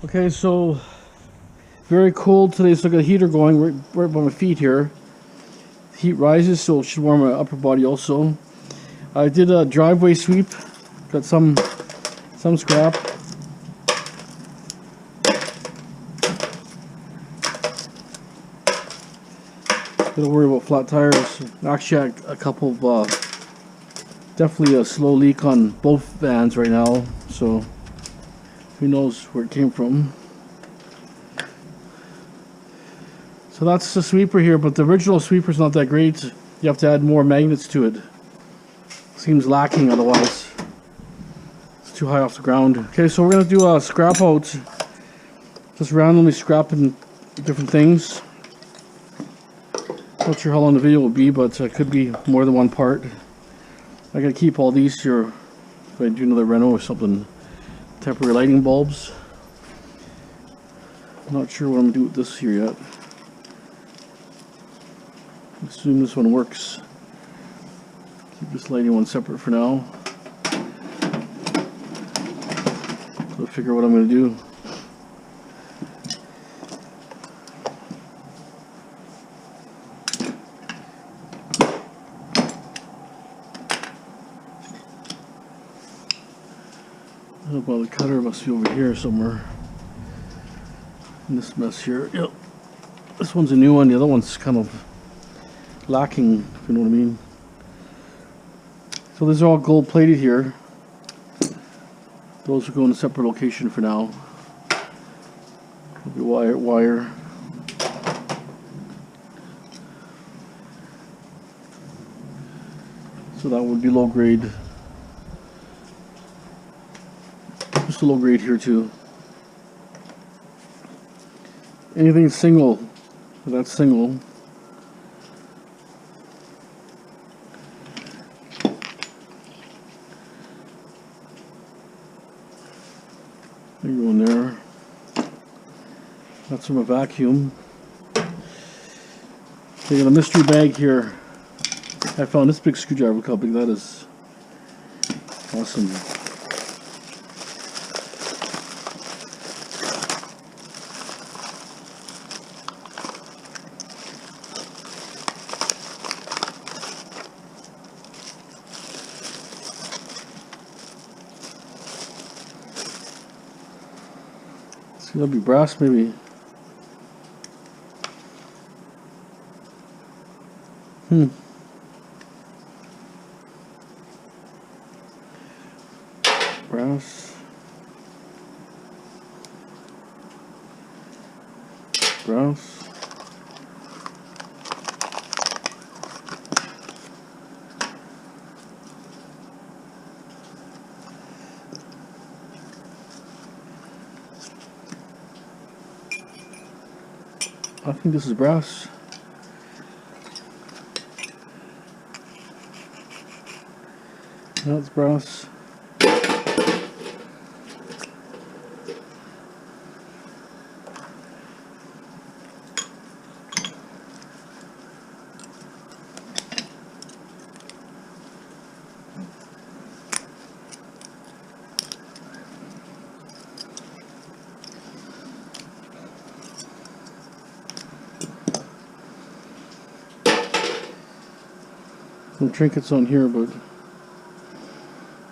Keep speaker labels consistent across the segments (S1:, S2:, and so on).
S1: Okay, so very cold today, so I got a heater going right by my feet here. Heat rises, so it should warm my upper body also. I did a driveway sweep, got some scrap. Don't worry about flat tires. Actually, a couple of definitely a slow leak on both vans right now, so who knows where it came from. So that's the sweeper here, but the original sweeper's not that great. You have to add more magnets to it. Seems lacking otherwise. It's too high off the ground. Okay, so we're gonna do a scrap out. Just randomly scrapping different things. Not sure how long the video will be, but it could be more than one part. I gotta keep all these here if I do another reno or something. Temporary lighting bulbs. I'm not sure what I'm gonna do with this here yet. Assume this one works. Keep this lighting one separate for now. So I'll figure out what I'm gonna do. Well, the cutter must be over here somewhere in this mess here. Yep, this one's a new one. The other one's kind of lacking, if you know what I mean. So these are all gold plated here. Those will go in a separate location for now. Maybe wire. So that would be low grade. Just a low grade here too. Anything single, that's single. There you go in there. That's from a vacuum. They got a mystery bag here. I found this big screwdriver. Look how big that is. Awesome. That'll be brass, maybe. Brass. Brass. I think this is brass. That's brass. Some trinkets on here, but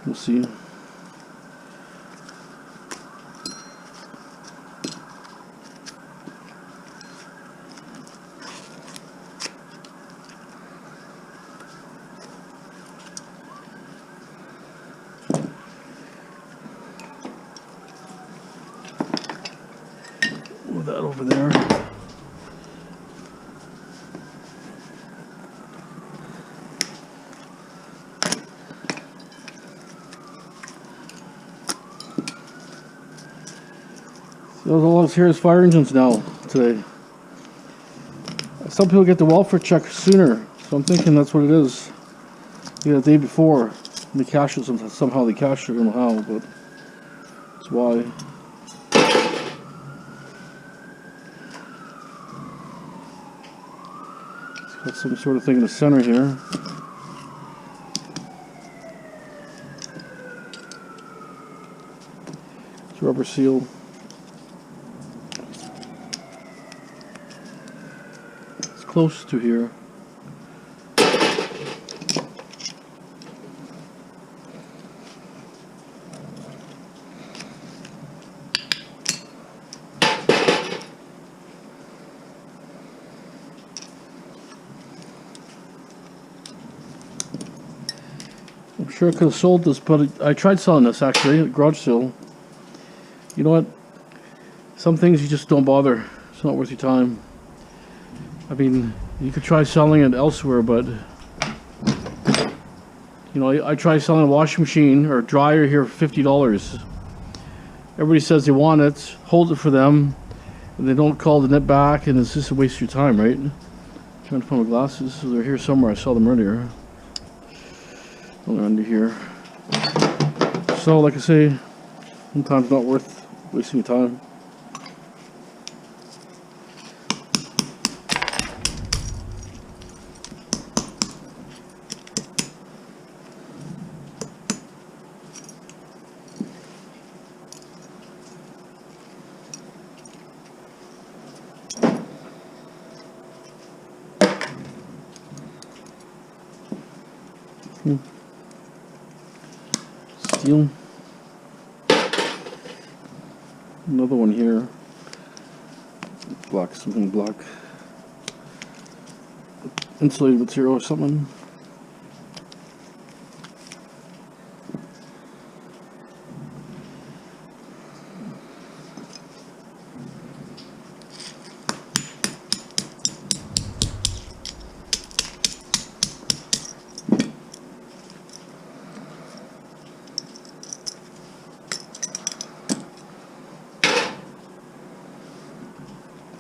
S1: we'll see. Move that over there. All this here is fire engines now today. Some people get the welfare check sooner, so I'm thinking that's what it is. Yeah, the day before, they cash it somehow. They cash it, I don't know how, but that's why. It's got some sort of thing in the center here. It's rubber seal. close to here. I'm sure I could have sold this, but I tried selling this actually at garage sale. You know what? Some things you just don't bother. It's not worth your time. I mean, you could try selling it elsewhere, but you know, I tried selling a washing machine or dryer here for $50. Everybody says they want it, hold it for them, and they don't call the net back, and it's just a waste of your time, right? I'm trying to find my glasses. So they're here somewhere. I saw them earlier. Oh, they're under here. So, like I say, sometimes not worth wasting your time. Steel. Another one here. Black, something black. Insulated material or something.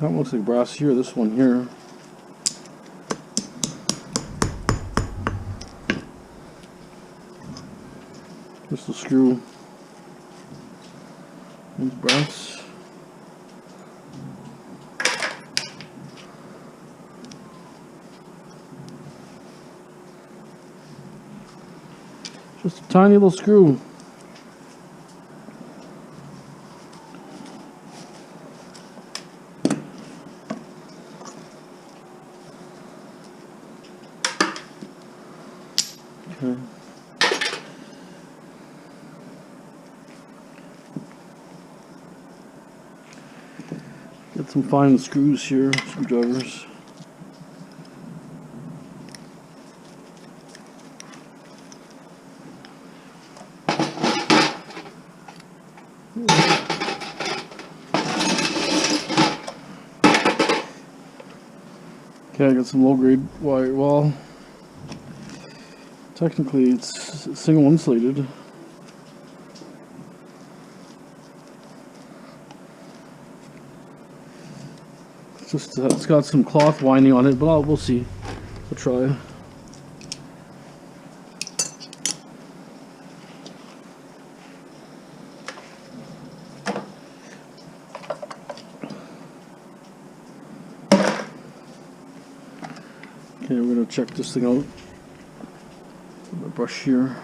S1: That one looks like brass here, this one here. Just the screw. And brass. Just a tiny little screw. Okay. Get some fine screws here, screwdrivers. Okay, I got some low grade wire. Well, technically it's single insulated. It's just it's got some cloth winding on it, but we'll see. We'll try. Okay, we're gonna check this thing out. My brush here.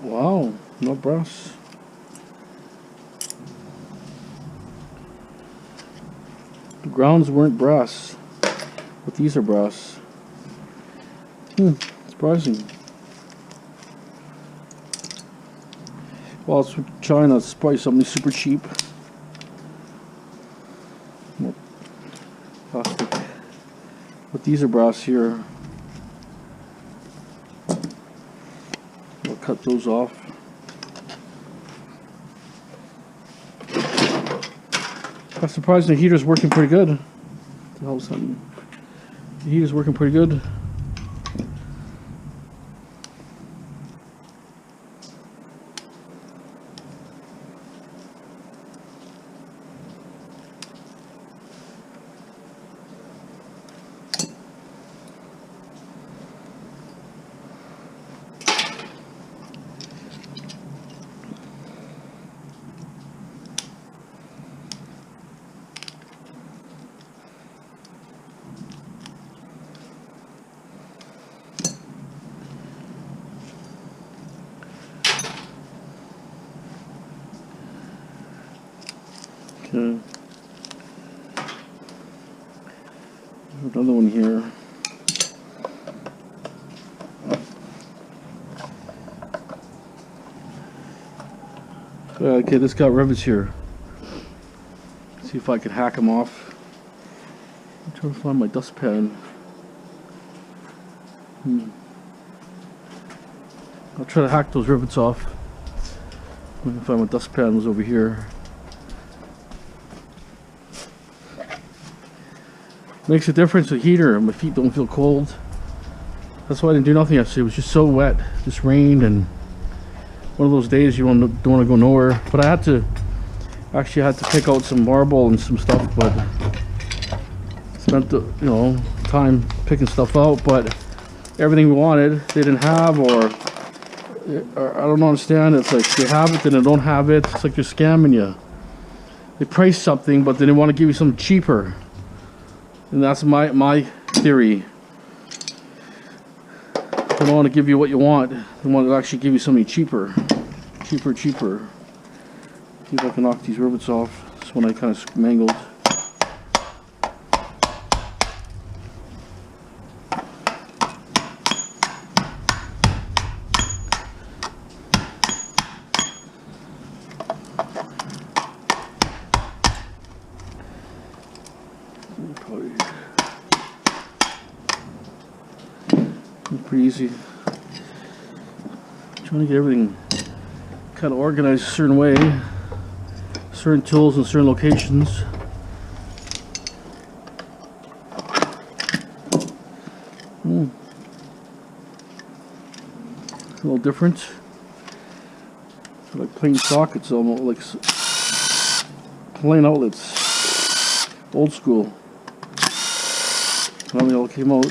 S1: Wow, no brass. The grounds weren't brass, but these are brass. Surprising. Well, it's from China. It's probably something super cheap. More plastic. But these are brass here. We'll cut those off. I'm surprised the heater's working pretty good. What the hell's something? The heater's working pretty good. Okay. Another one here. Okay, this got rivets here. Let's see if I can hack them off. I'm trying to find my dustpan. I'll try to hack those rivets off. I'm gonna find my dustpan was over here. Makes a difference, the heater. My feet don't feel cold. That's why I didn't do nothing yesterday. It was just so wet. Just rained, and one of those days you don't want to go nowhere. But I had to pick out some marble and some stuff, but spent the time picking stuff out. But everything we wanted they didn't have, or I don't understand. It's like they have it, then they don't have it. It's like they're scamming you. They price something, but then they want to give you something cheaper. And that's my theory. They don't want to give you what you want. They want to actually give you something cheaper. Cheaper. See if I can knock these rivets off. This one I kind of mangled. Pretty easy. Trying to get everything kind of organized a certain way, certain tools in certain locations. A little different. Like plain sockets, almost like plain outlets, old school. How they all came out.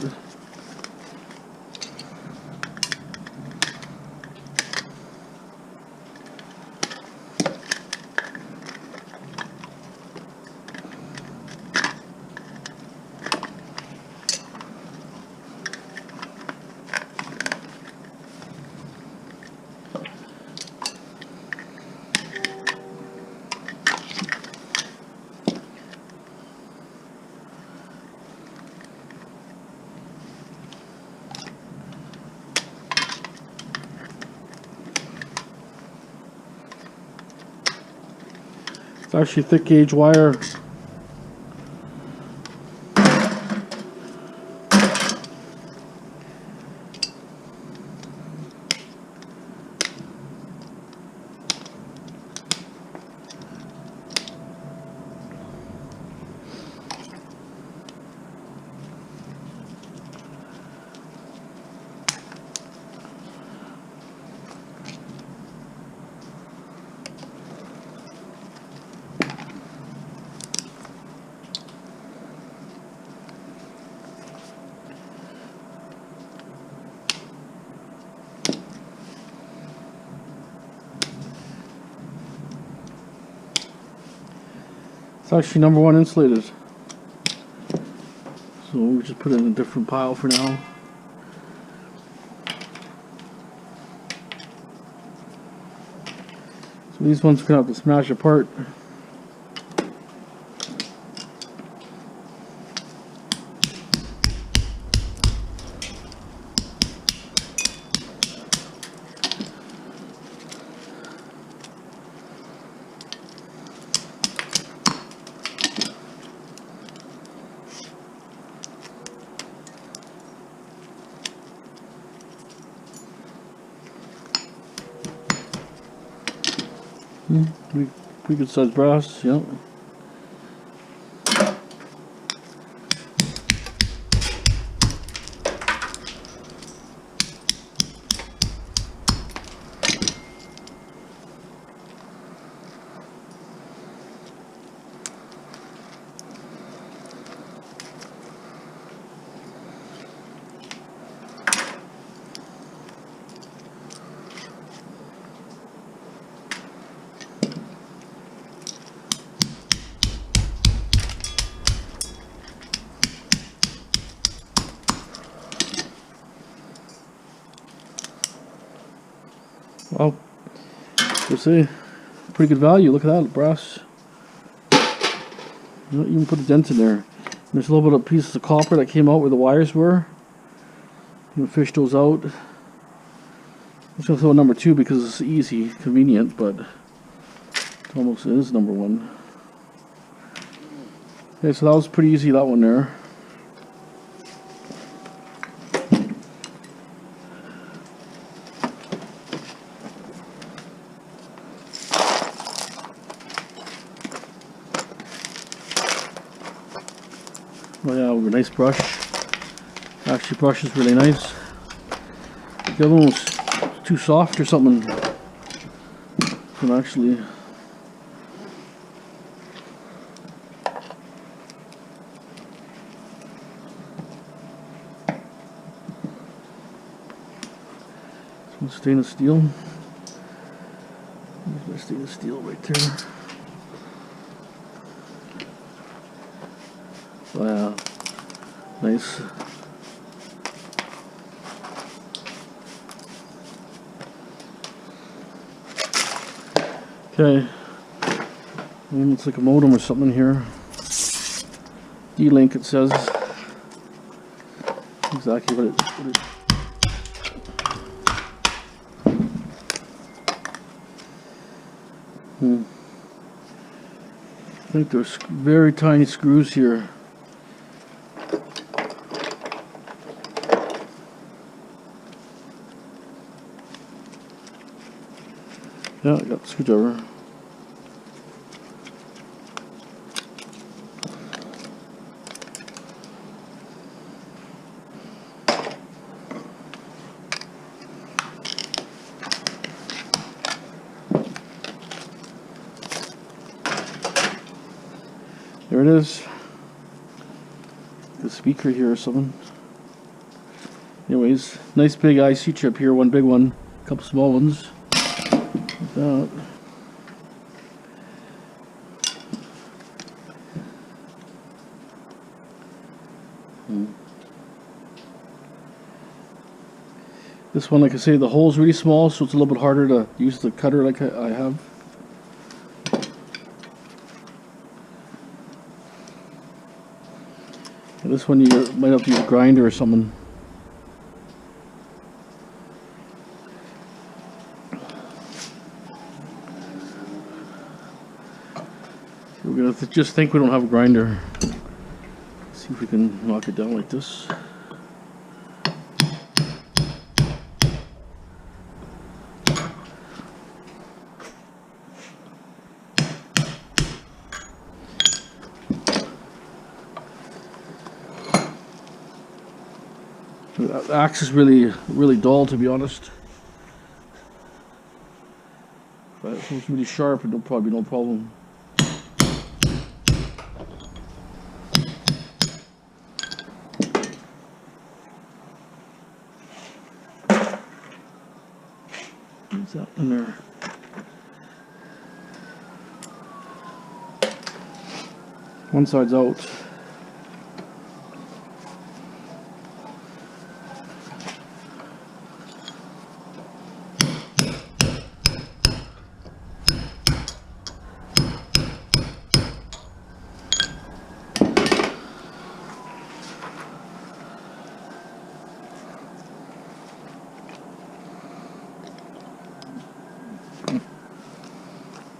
S1: It's actually thick gauge wire. It's actually #1 insulated. So we just put it in a different pile for now. So these ones we're gonna have to smash apart. Pretty good sized brass, yep. Well, we'll see. Pretty good value. Look at that brass. You don't even put a dent in there. And there's a little bit of pieces of copper that came out where the wires were. You can fish those out. I'm just going to throw number 2 because it's easy, convenient, but it almost is number 1. Okay, so that was pretty easy, that one there. Oh yeah, with a nice brush. Actually, brush is really nice. The other one was too soft or something. And actually, some stainless steel. There's my stainless steel right there. Oh yeah, nice. Okay, looks like a modem or something here. D-Link it says. Exactly what it I think there's very tiny screws here. Yeah, I got the screwdriver. There it is. The speaker here or something. Anyways, nice big IC chip here, one big one, a couple small ones. Like that. This one, like I say, the hole's really small, so it's a little bit harder to use the cutter like I have. And this one you might have to use a grinder or something. We're gonna just think we don't have a grinder. Let's see if we can knock it down like this. The axe is really dull, to be honest. But if it was really sharp, it'll probably be no problem. What's that in there? One side's out.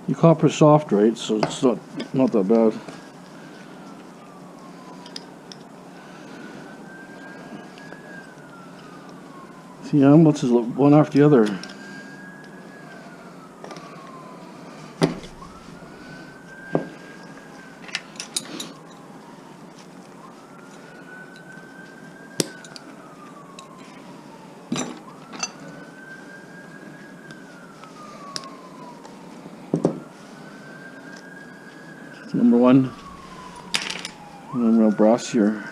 S1: The copper's soft, right? So it's not that bad. See how much is one after the other. Number 1, and then real brass here.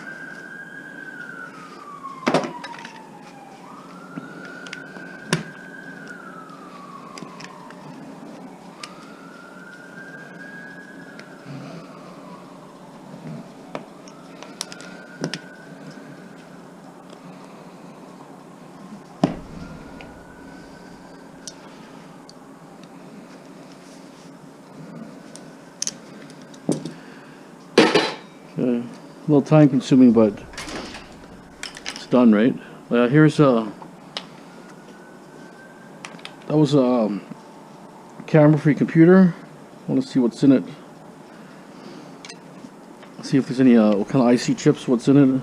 S1: little time consuming, but it's done, right? Here's that was a camera-free computer. I want to see what's in it. See if there's any what kind of IC chips, what's in it.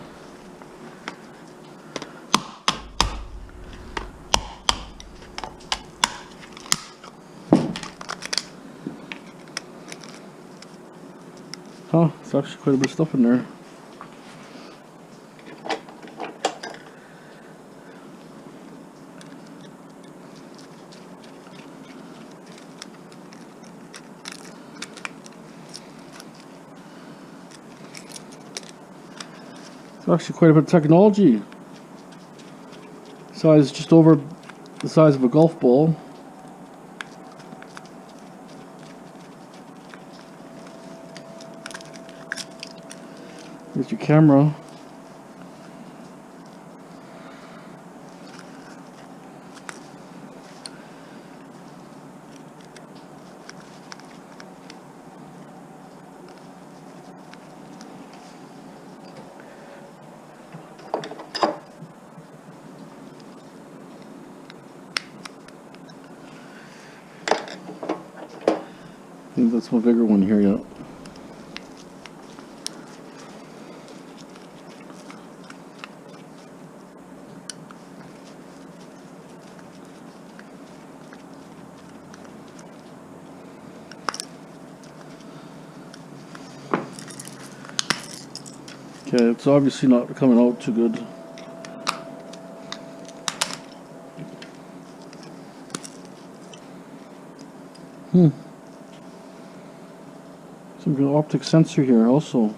S1: Huh, there's actually quite a bit of stuff in there. It's actually quite a bit of technology. Size just over the size of a golf ball. Here's your camera. I think that's one bigger one here, yeah. Okay, it's obviously not coming out too good. Some good optic sensor here also.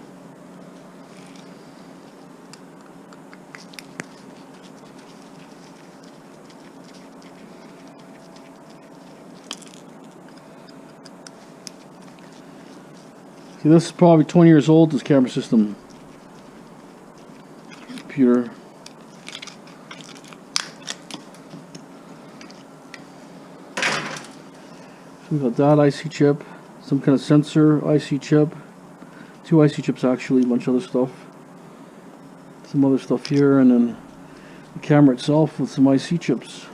S1: See, this is probably 20 years old, this camera system. Computer. So we've got that IC chip, some kind of sensor IC chip, 2 IC chips actually, a bunch of other stuff, some other stuff here, and then the camera itself with some IC chips.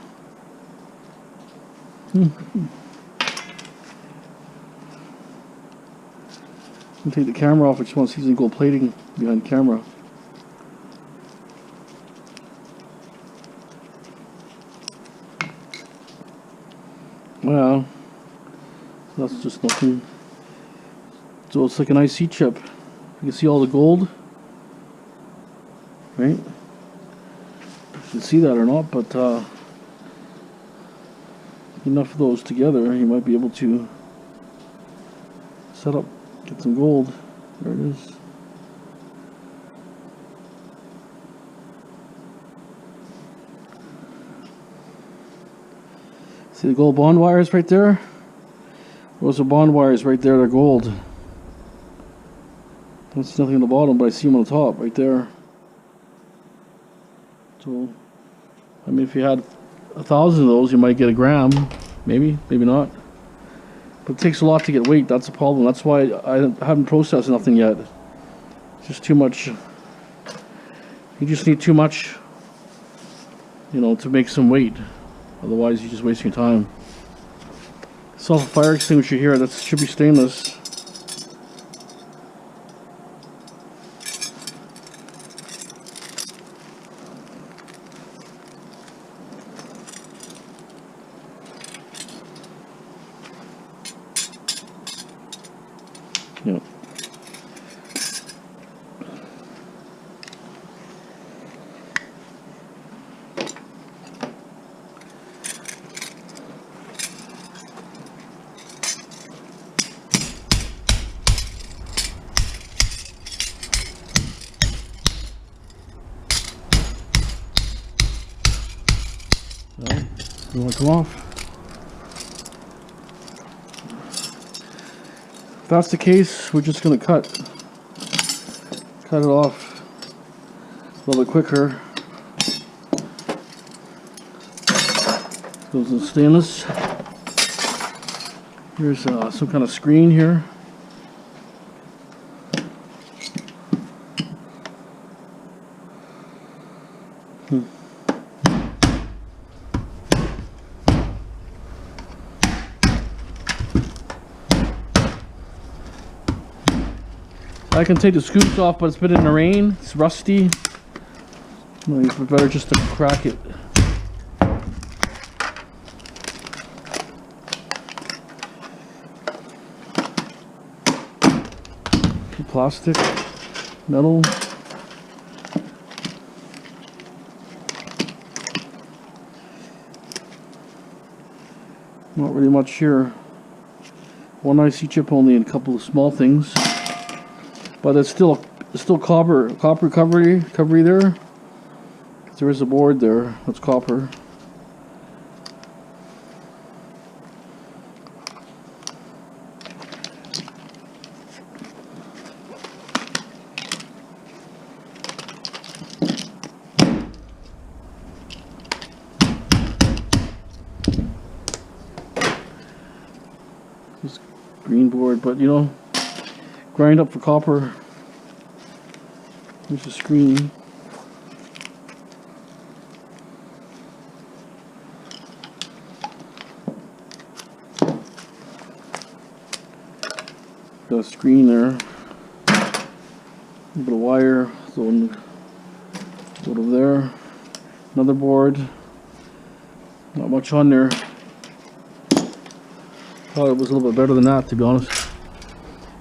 S1: I'll take the camera off. I just want to see some gold plating behind the camera. Well, that's just nothing. So it's like an IC chip. You can see all the gold, right? You can see that or not, but enough of those together, you might be able to set up, get some gold. There it is. See the gold bond wires right there? Those are bond wires right there, they're gold. Don't see nothing on the bottom, but I see them on the top, right there. So, I mean, if you had 1,000 of those, you might get a gram. Maybe, maybe not. But it takes a lot to get weight, that's the problem. That's why I haven't processed nothing yet. It's just too much. You just need too much, you know, to make some weight. Otherwise, you're just wasting your time. Saw a fire extinguisher here, that should be stainless. Yeah. You want to come off? If that's the case, we're just going to cut it off a little bit quicker. Goes in stainless. Here's some kind of screen here. I can take the scoops off, but it's been in the rain. It's rusty. Maybe it's better just to crack it. Plastic, metal. Not really much here. One IC chip only and a couple of small things. But it's still copper recovery there. There is a board there that's copper. This green board, but you know, grind up for copper. There's a screen. Got a screen there. A little bit of wire. Go over there. Another board. Not much on there. Thought it was a little bit better than that, to be honest.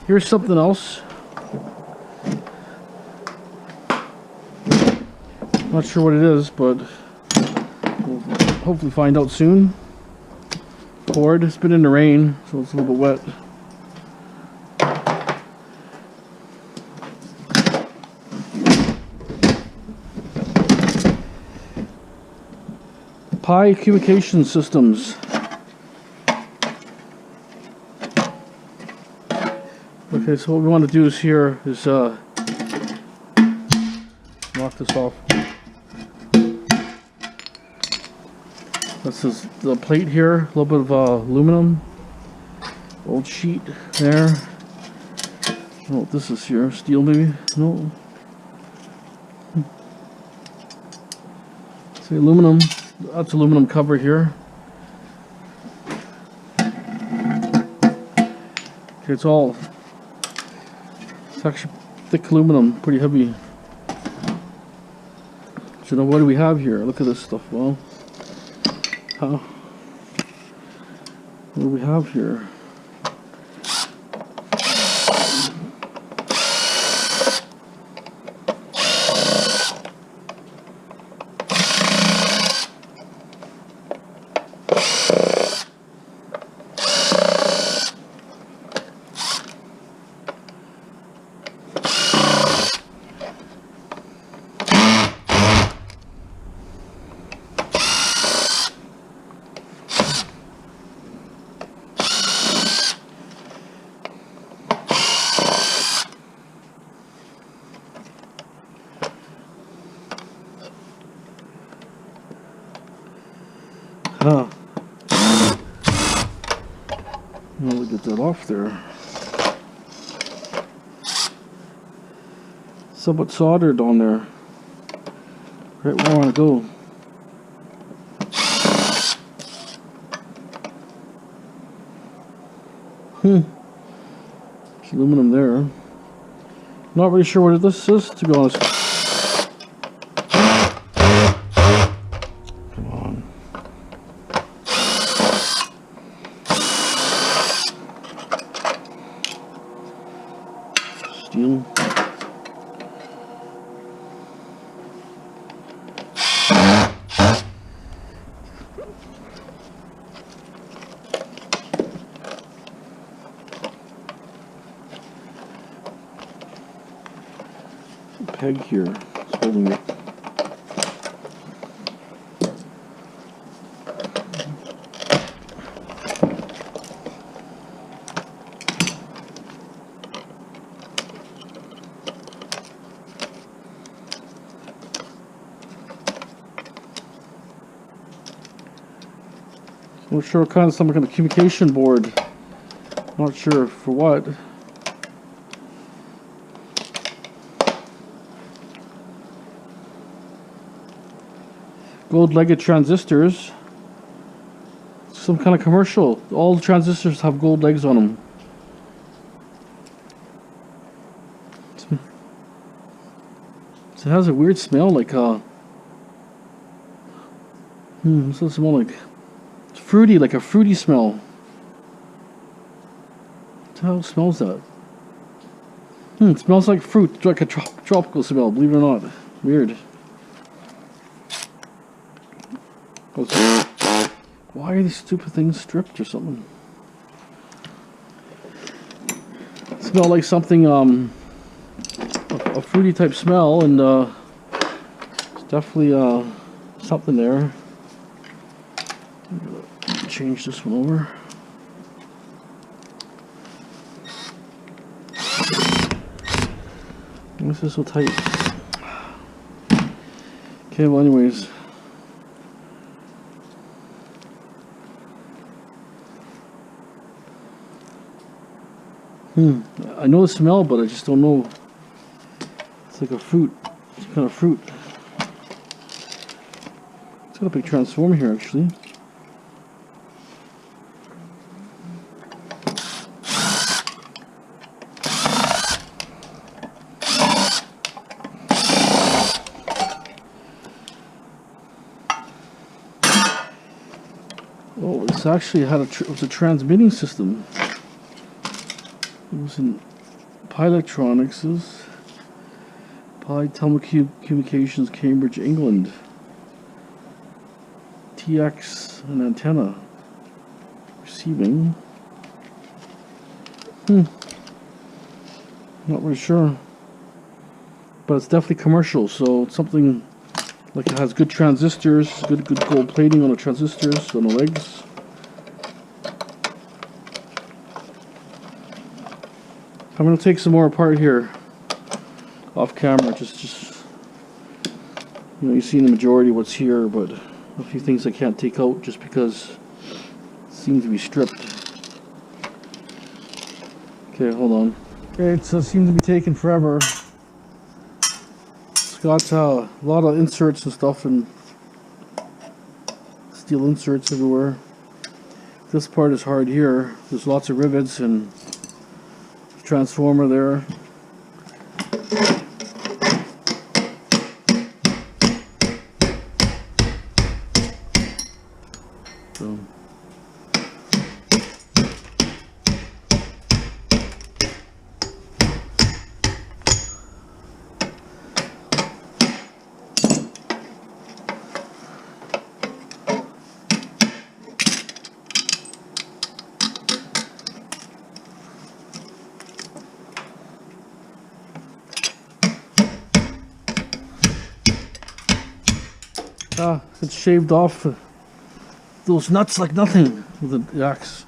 S1: Here's something else. Not sure what it is, but we'll hopefully find out soon. Cord. It's been in the rain, so it's a little bit wet. Pi communication systems. Okay, so what we want to do is here is knock this off. This is the plate here, a little bit of aluminum, old sheet there. I don't know what this is here, steel maybe? No. See, aluminum. That's aluminum cover here. Okay, it's actually thick aluminum, pretty heavy. So now what do we have here? Look at this stuff. Well, what do we have here? We'll get that off there. Somewhat soldered on there. Right where I want to go. There's aluminum there. Not really sure what this is, to be honest. Steel. Peg here, it's holding it. Not sure what kind of some kind of communication board. Not sure for what. Gold-legged transistors. Some kind of commercial. All the transistors have gold legs on them. So it has a weird smell, like what's that smell like? It's fruity, like a fruity smell. What the hell smells that? It smells like fruit. It's like a tropical smell, believe it or not. Weird. Why are these stupid things stripped or something? Smell like something, a fruity type smell, and it's definitely something there. I'm gonna change this one over. Why is this so tight? Okay, well anyways. I know the smell, but I just don't know. It's like a fruit. It's kind of fruit. It's got a big transformer here, actually. Oh, it's actually had it was a transmitting system. It was in Pilectronics' Telecommunications, Cambridge, England. TX and antenna. Receiving. Not really sure. But it's definitely commercial, so it's something like it has good transistors, good gold plating on the transistors, on the legs. I'm going to take some more apart here off camera, just you know, you've seen the majority of what's here, but a few things I can't take out just because it seems to be stripped. Okay, hold on. Okay, it seems to be taking forever. It's got a lot of inserts and stuff, and steel inserts everywhere. This part is hard here. There's lots of rivets and transformer there. So it's shaved off those nuts like nothing with the axe.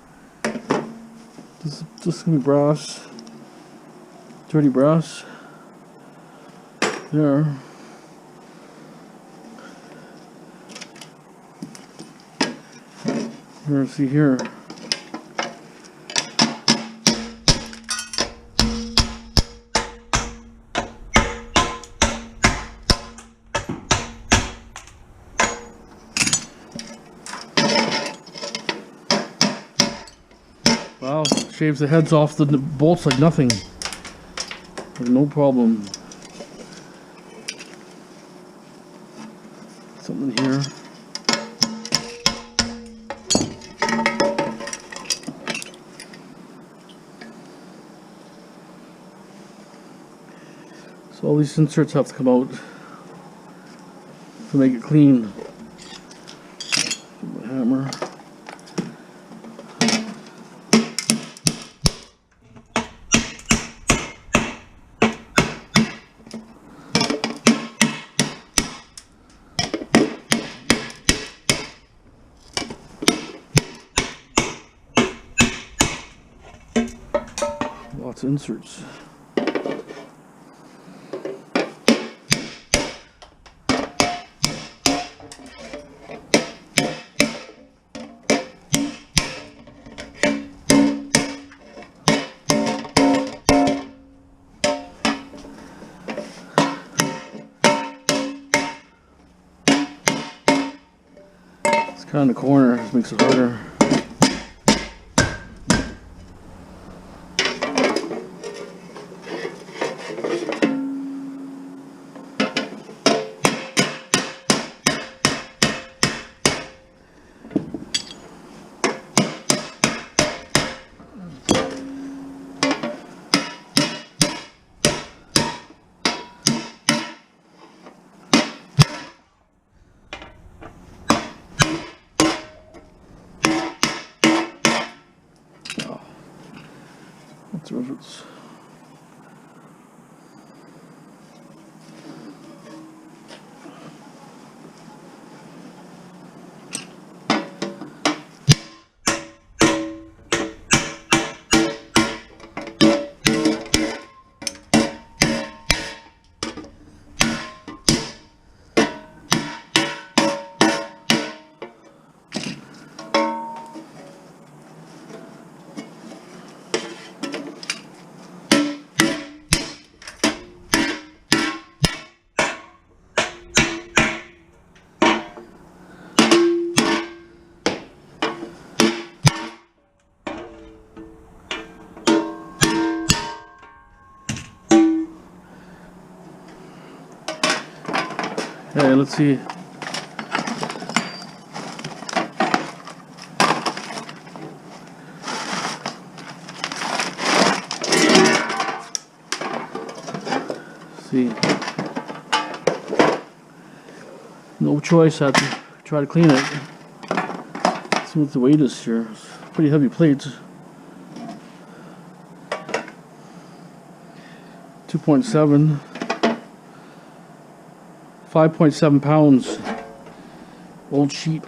S1: This is gonna be brass, dirty brass. There. Here, see here. Wow, shaves the heads off the bolts like nothing. Like no problem. Something here. So all these inserts have to come out to make it clean. Get my hammer. Lots of inserts. It's kind of the corner, this makes it harder. That's rivets. Okay, let's see. No choice, I have to try to clean it. Let's see what the weight is here. It's pretty heavy plates. 2.7. 5.7 pounds. Old sheet.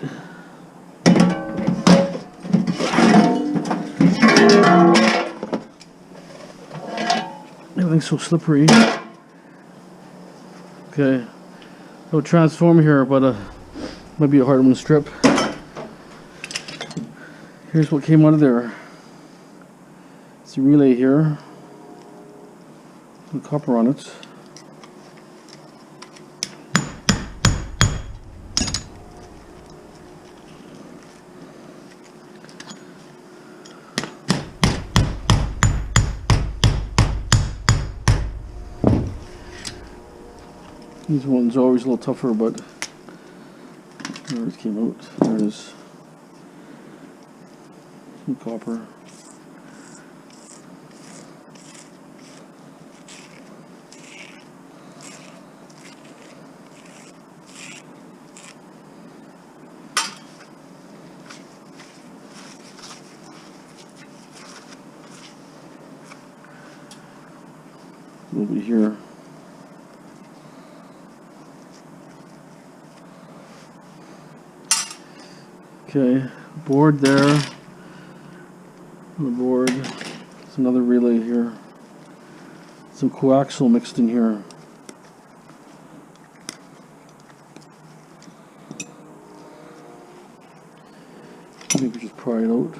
S1: Everything's so slippery. Okay. No transformer here, but might be a hard one to strip. Here's what came out of there. It's a relay here. Some copper on it. These ones are always a little tougher, but there it came out. There it is. Some copper. A little bit here. Okay, board there. On the board, there's another relay here. Some coaxial mixed in here. I think we just pry it out.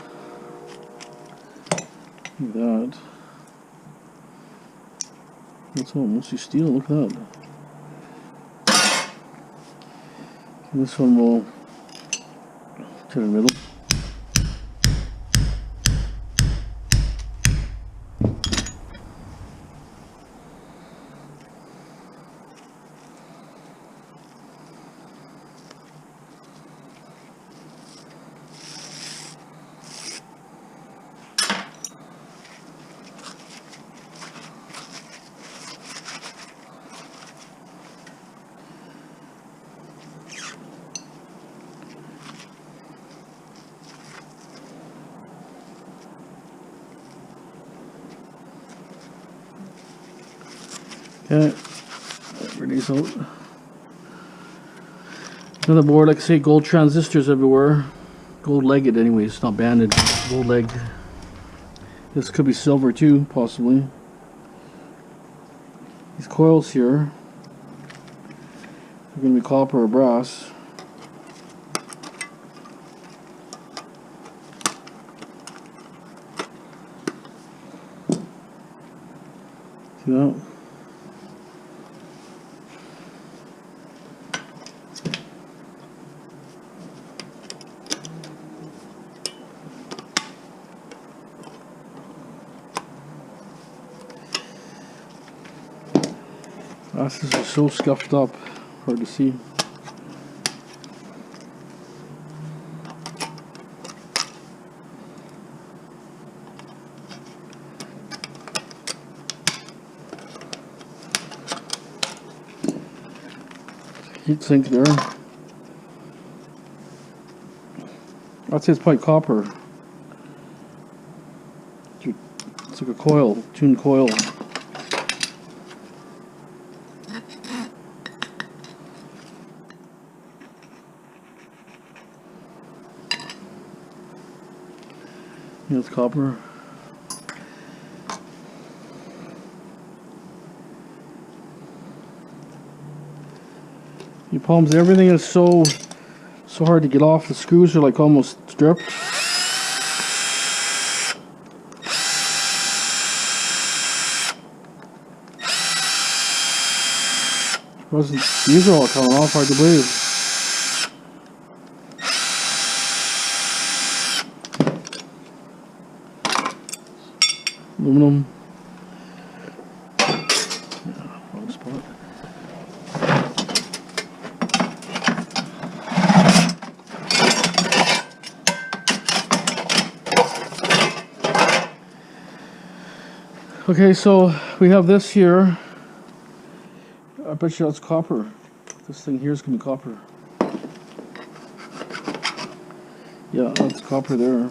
S1: Look at that. That's all mostly steel. Look at that. And this one will to the middle. Okay, rid these out. Another board, like I say, gold transistors everywhere. Gold legged anyways, not banded, gold legged. This could be silver too, possibly. These coils here are going to be copper or brass. See that? Glasses are so scuffed up, hard to see. Heat sink there. I'd say it's probably copper. It's like a coil, tuned coil. It's copper. The problem is everything is so hard to get off. The screws are like almost stripped. These are all coming off, hard to believe. Aluminum. Yeah, wrong spot. Okay, so we have this here. I bet you that's copper. This thing here is going to be copper. Yeah, that's copper there.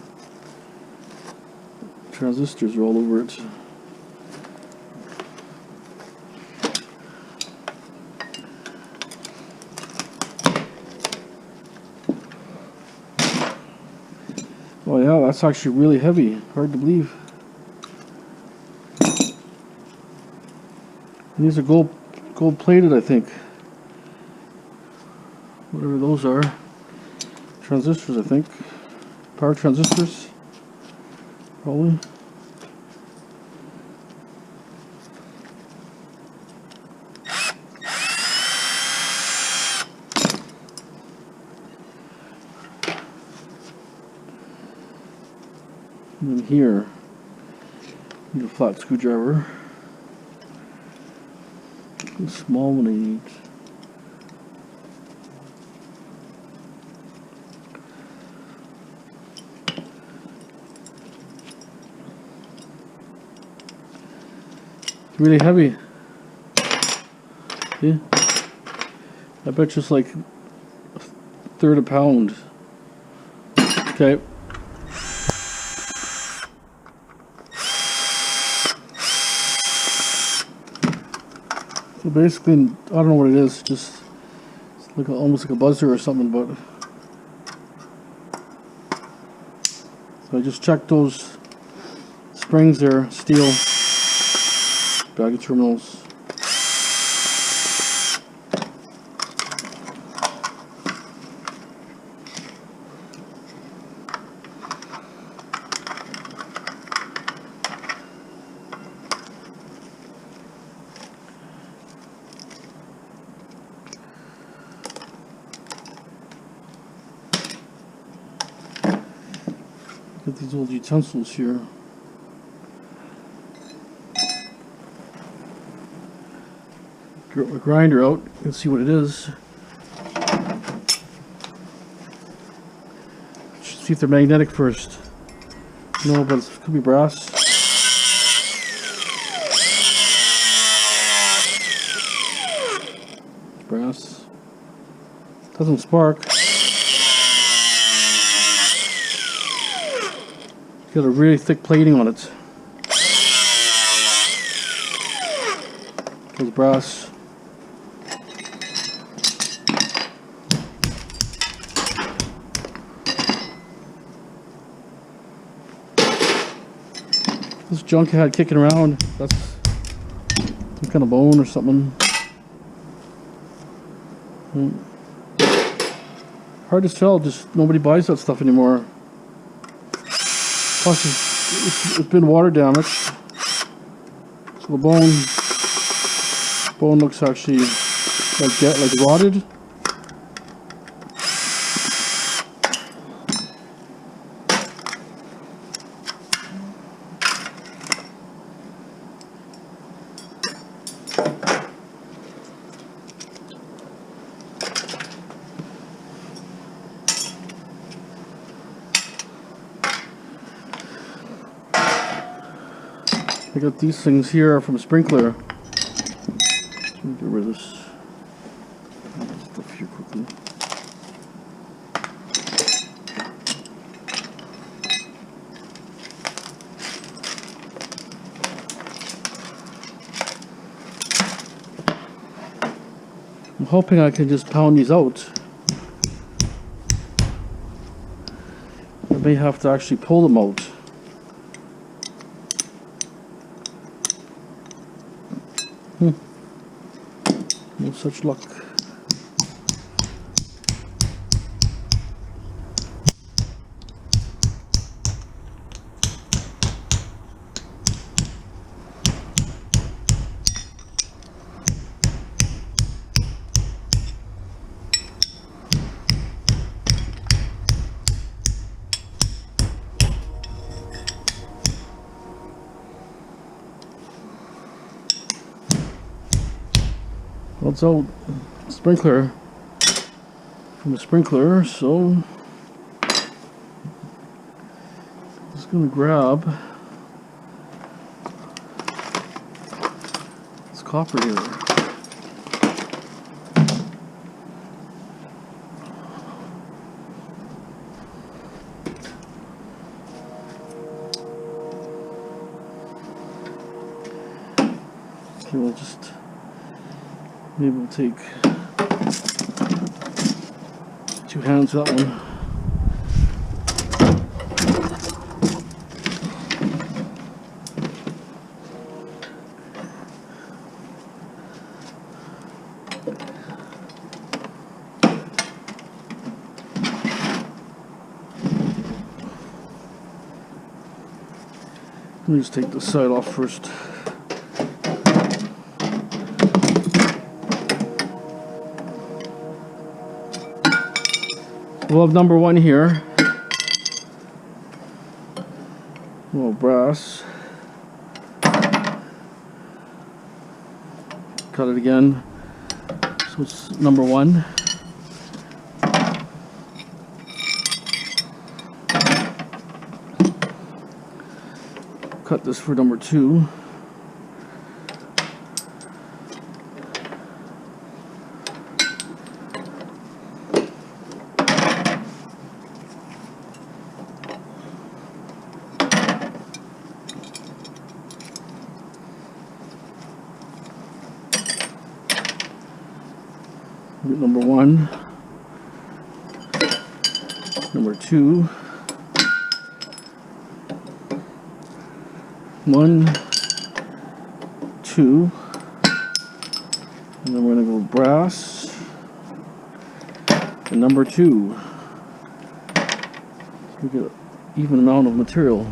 S1: Transistors are all over it. Oh yeah, that's actually really heavy. Hard to believe. And these are gold plated, I think. Whatever those are. Transistors, I think. Power transistors. Probably. And then here, need a flat screwdriver. A small one I need. It's really heavy. See? I bet you it's like a third a pound. Okay. So basically, I don't know what it is, just it's like almost like a buzzer or something, but so I just checked those springs there, steel, bag of terminals. Got these old utensils here. A grinder out. Let's see what it is. See if they're magnetic first. No, but it could be brass. Brass. Doesn't spark. Got a really thick plating on it. It's brass. This junk I had kicking around, that's some kind of bone or something. Hard to tell, just nobody buys that stuff anymore. Plus, it's been water damaged. So the bone looks actually like rotted. I got these things here from a sprinkler. Let me get rid of this stuff here quickly. I'm hoping I can just pound these out. I may have to actually pull them out. No such luck. Well, it's out sprinkler from a sprinkler, so I'm just gonna grab this copper here. Okay, we'll just maybe we'll take 2 hands for that one. Let me just take this side off first. We'll have number 1 here. A little brass. Cut it again. So it's number 1. Cut this for number 2. Get number 1, number 2, 1, 2, and then we're going to go brass and number 2. So we get an even amount of material.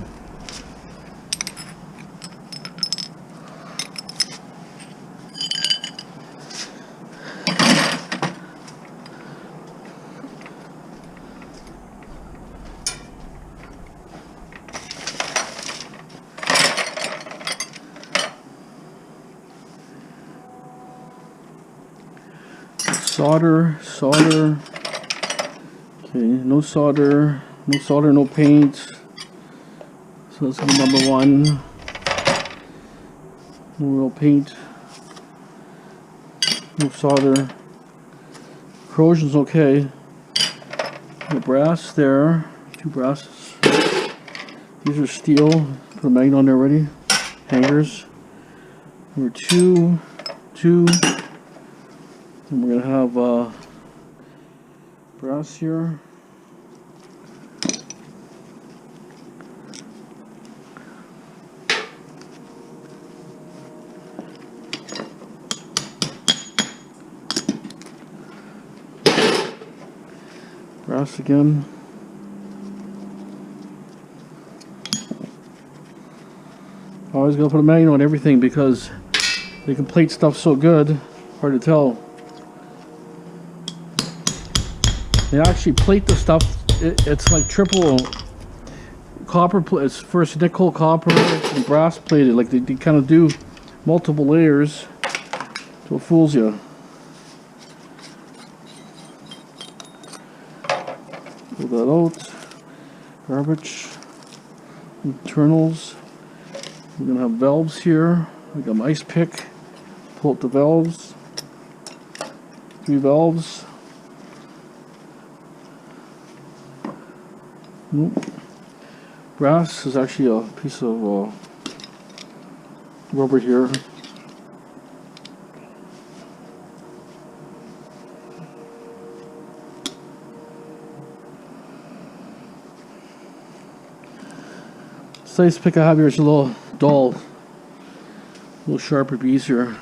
S1: Solder. Okay, no solder, no paint. So that's gonna be number 1. No real paint. No solder. Corrosion's okay. The brass there. 2 brasses. These are steel. Put a magnet on there already. Hangers. Number 2. And we're going to have brass here. Brass again. Always got to put a magnet on everything because they can plate stuff so good. Hard to tell. They actually plate the stuff. It's like triple copper. It's first nickel, copper, and brass plated. Like they kind of do multiple layers, so it fools you. Pull that out. Garbage. Internals. We're gonna have valves here. I got my ice pick. Pull out the valves. 3 valves. Nope. Brass is actually a piece of rubber here. Slice pick I have here is a little dull, a little sharper, be easier.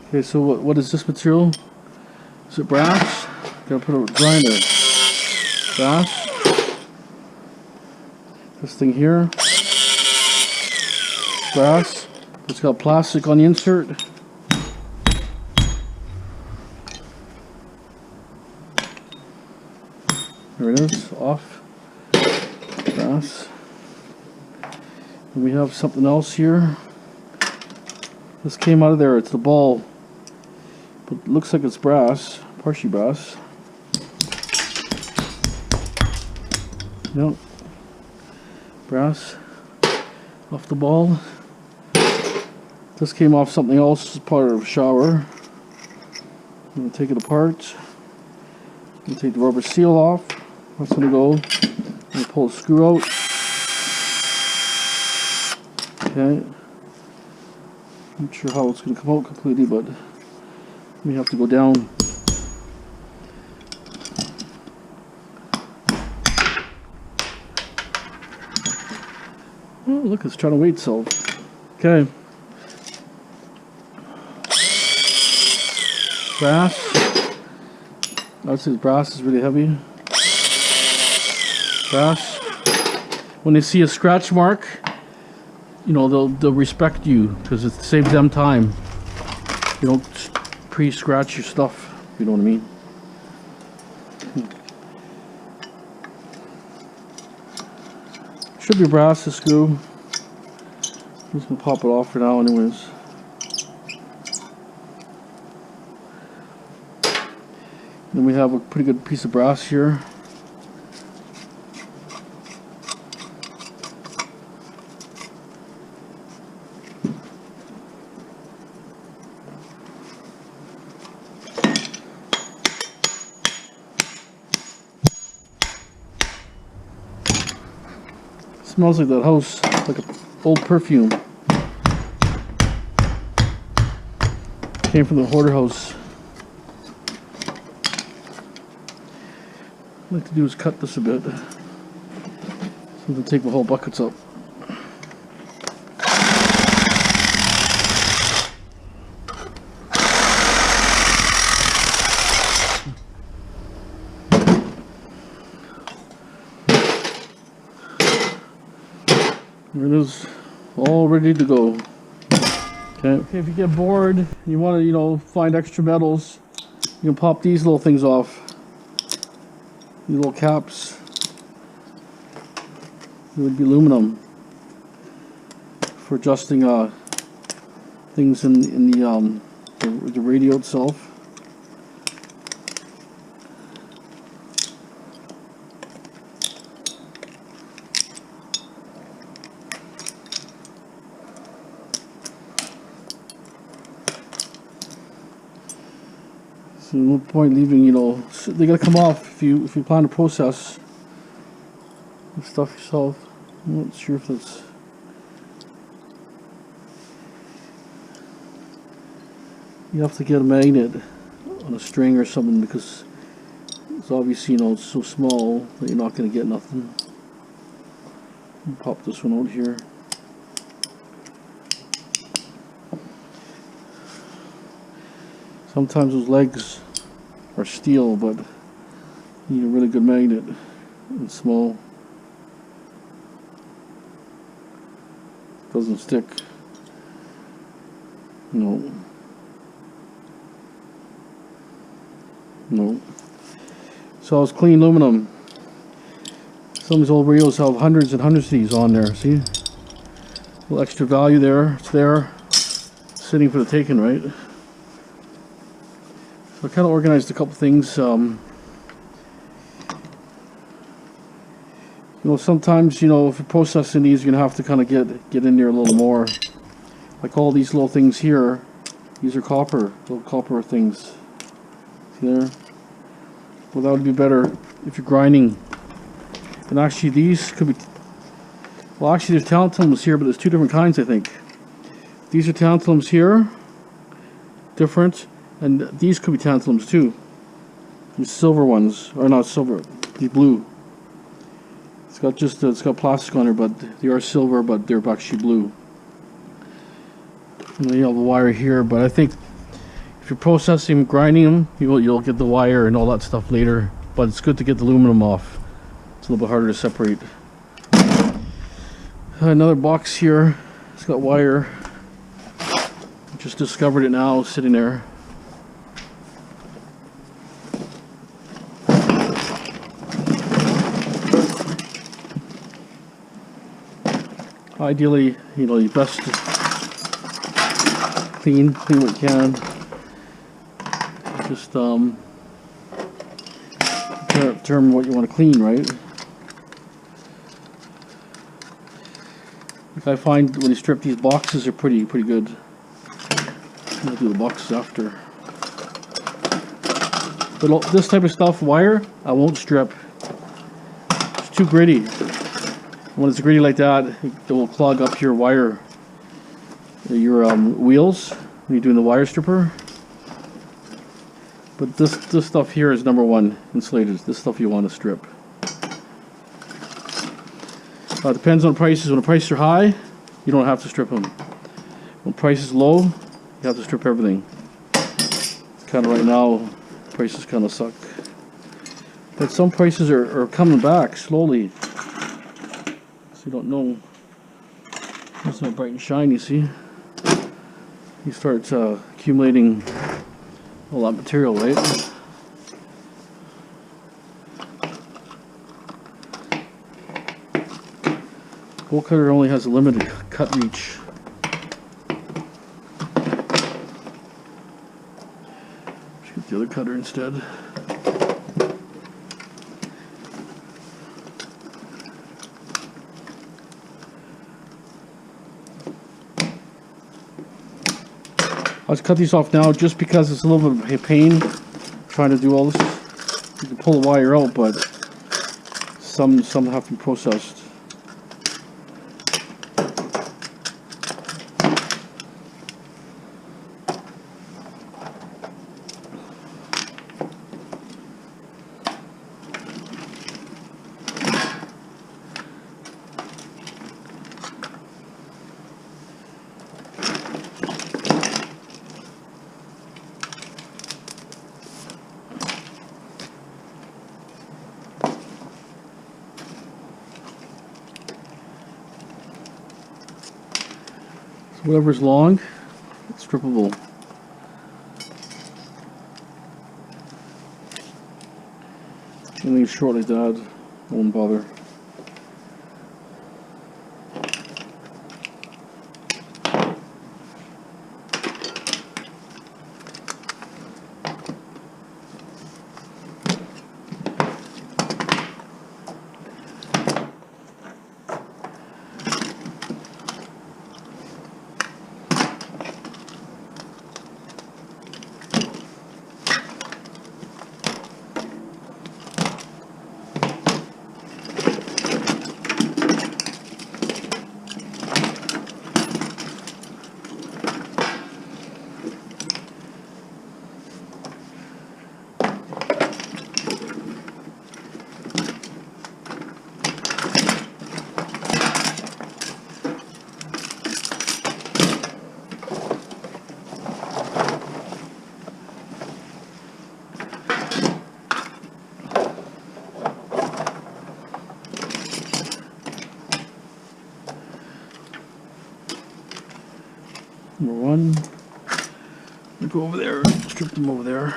S1: Okay, so what is this material? Is it brass? Gotta put a grinder. Brass. This thing here. Brass. It's got plastic on the insert. There it is, off. Brass. And we have something else here. This came out of there, it's the ball. But it looks like it's brass, partially brass. Yep. Brass. Off the ball. This came off something else as part of a shower. I'm going to take it apart. I'm going to take the rubber seal off. That's going to go. I'm going to pull the screw out. Okay. Not sure how it's going to come out completely, but we have to go down. Oh, look, it's trying to weight itself. Okay. Brass. I would say brass is really heavy. Brass. When they see a scratch mark, you know, they'll respect you because it saves them time. You don't pre-scratch your stuff, if you know what I mean. Should be brass, the screw. I'm just gonna pop it off for now anyways. Then we have a pretty good piece of brass here. Smells like that house, like an old perfume. Came from the hoarder house. What I'd like to do is cut this a bit. So I'm going to take the whole buckets up. There it is, all ready to go. Okay, if you get bored and you want to, you know, find extra metals, you can pop these little things off. These little caps. It would be aluminum for adjusting things in the radio itself. So no point leaving, you know, they gotta come off if you plan to process the stuff yourself. I'm not sure if that's. You have to get a magnet on a string or something because it's obviously, you know, it's so small that you're not gonna get nothing. I'll pop this one out here. Sometimes those legs are steel, but you need a really good magnet. It's small. Doesn't stick. No. No. So it's clean aluminum. Some of these old radios have hundreds and hundreds of these on there. See? A little extra value there. It's there. Sitting for the taking, right? So I kind of organized a couple things. You know, sometimes, you know, if you're processing these, you're gonna have to kind of get in there a little more. Like all these little things here, these are copper, little copper things. See there? Well, that would be better if you're grinding. And actually, these could be. Well, actually, there's tantalums here, but there's two different kinds, I think. These are tantalums here, different. And these could be tantalums too. These silver ones, or not silver, these blue. It's got plastic on there, but they are silver, but they're actually blue. And then you have the wire here, but I think if you're processing, grinding them, you'll get the wire and all that stuff later. But it's good to get the aluminum off. It's a little bit harder to separate. Another box here. It's got wire. Just discovered it now, sitting there. Ideally, you best clean what you can. Just determine what you want to clean, right? I find when you strip these boxes, they're pretty good. I'll do the boxes after. But this type of stuff, wire, I won't strip. It's too gritty. When it's gritty like that, it will clog up your wire, your wheels when you're doing the wire stripper. But this stuff here is number one insulated. This stuff you want to strip. Depends on prices. When the prices are high, you don't have to strip them. When price is low, you have to strip everything. Kind of right now, prices kind of suck. But some prices are coming back slowly. So you don't know. It's not bright and shiny, you see. You start accumulating all that material, right? Bolt cutter only has a limited cut reach. Let's get the other cutter instead. Let's cut these off now just because it's a little bit of a pain trying to do all this. You can pull the wire out, but some have to be processed. Whatever's long, it's strippable. Anything short like that, won't bother. Number one. We'll go over there, strip them over there.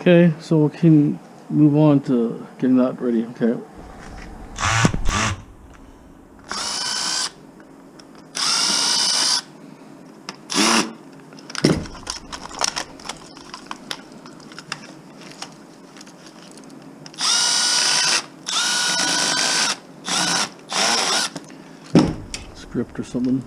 S1: Okay, so we can move on to getting that ready. Okay. Script or something.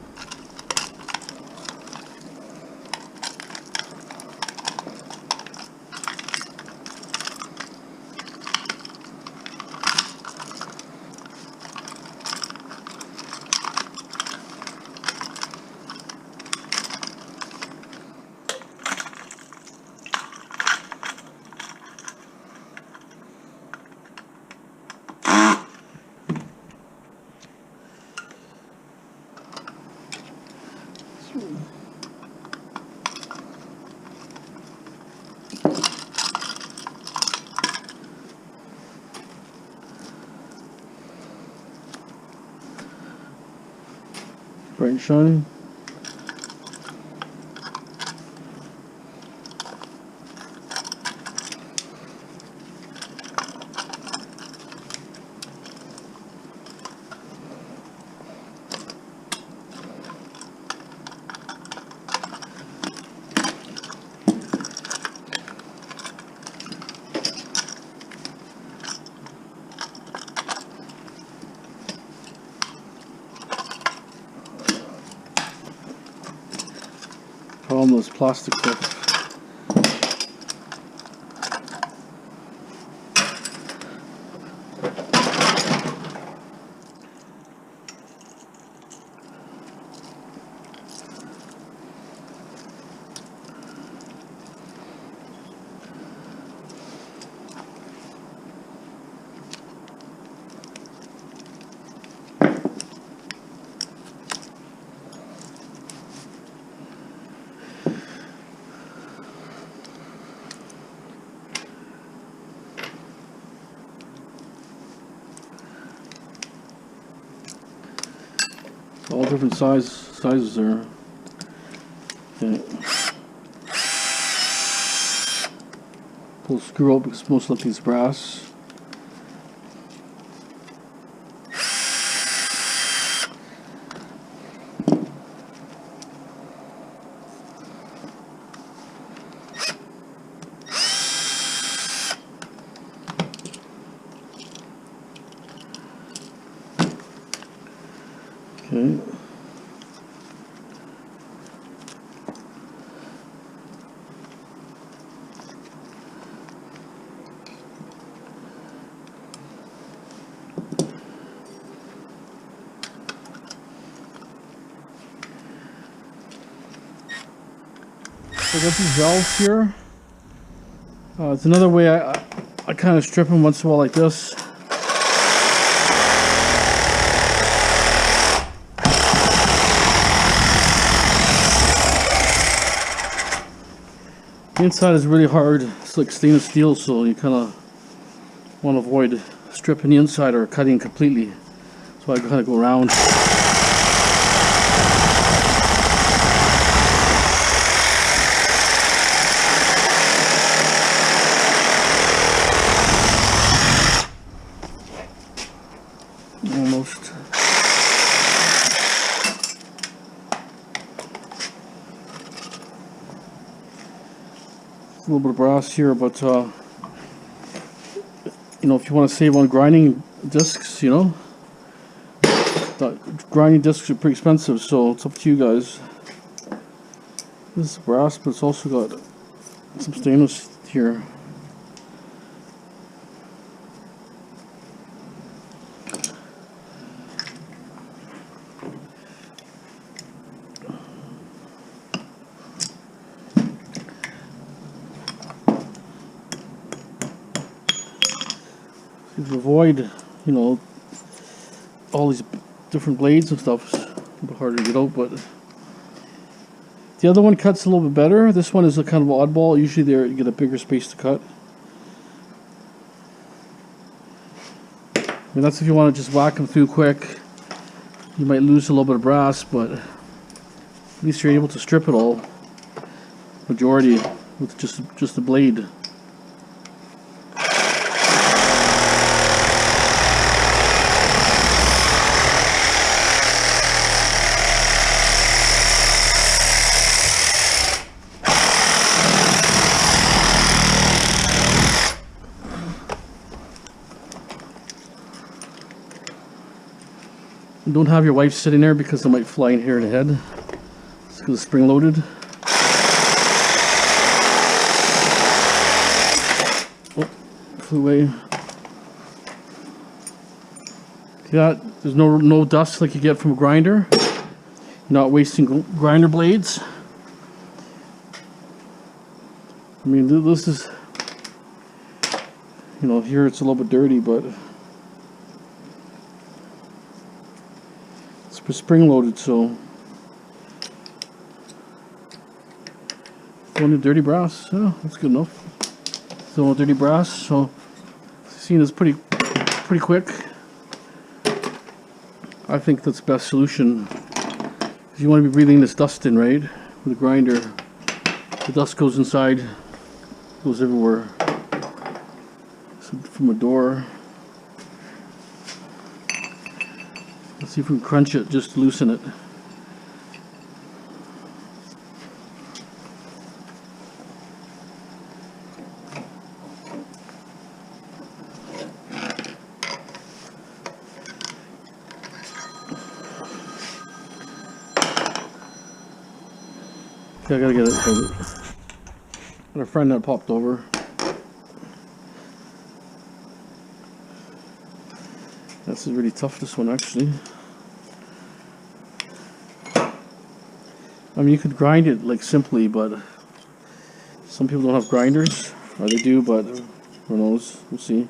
S1: bright and shiny. Problem those plastic stuff. All different sizes there. Okay. Pull the screw out because most of these brass. Okay. So I got these valves here. It's another way I kind of strip them once in a while like this. The inside is really hard. It's like stainless steel, so you kind of want to avoid stripping the inside or cutting completely. So I kind of go around. Almost. A little bit of brass here, but you know, if you want to save on grinding discs, you know, grinding discs are pretty expensive, so it's up to you guys. This is brass, but it's also got some stainless here. To avoid, you know, all these different blades and stuff, it's a bit harder to get out, but the other one cuts a little bit better. This one is a kind of oddball. Usually there you get a bigger space to cut. I mean, that's if you want to just whack them through quick. You might lose a little bit of brass, but at least you're able to strip it all, majority, with just the blade. Don't have your wife sitting there because it might fly in here in the head. It's because it's spring loaded. Oh, flew away. See that? There's no dust like you get from a grinder. You're not wasting grinder blades. I mean, this is, you know, here it's a little bit dirty, but it's spring loaded, so only dirty brass. Oh, that's good enough. So dirty brass. So seeing is pretty quick. I think that's the best solution. You want to be breathing this dust in, right? With a grinder. The dust goes inside, goes everywhere. So from a door. Let's see if we can crunch it, just to loosen it. Okay, I gotta get it. Got a friend that popped over. This is really tough, this one actually. I mean, you could grind it like simply, but some people don't have grinders, or they do, but who knows? We'll see.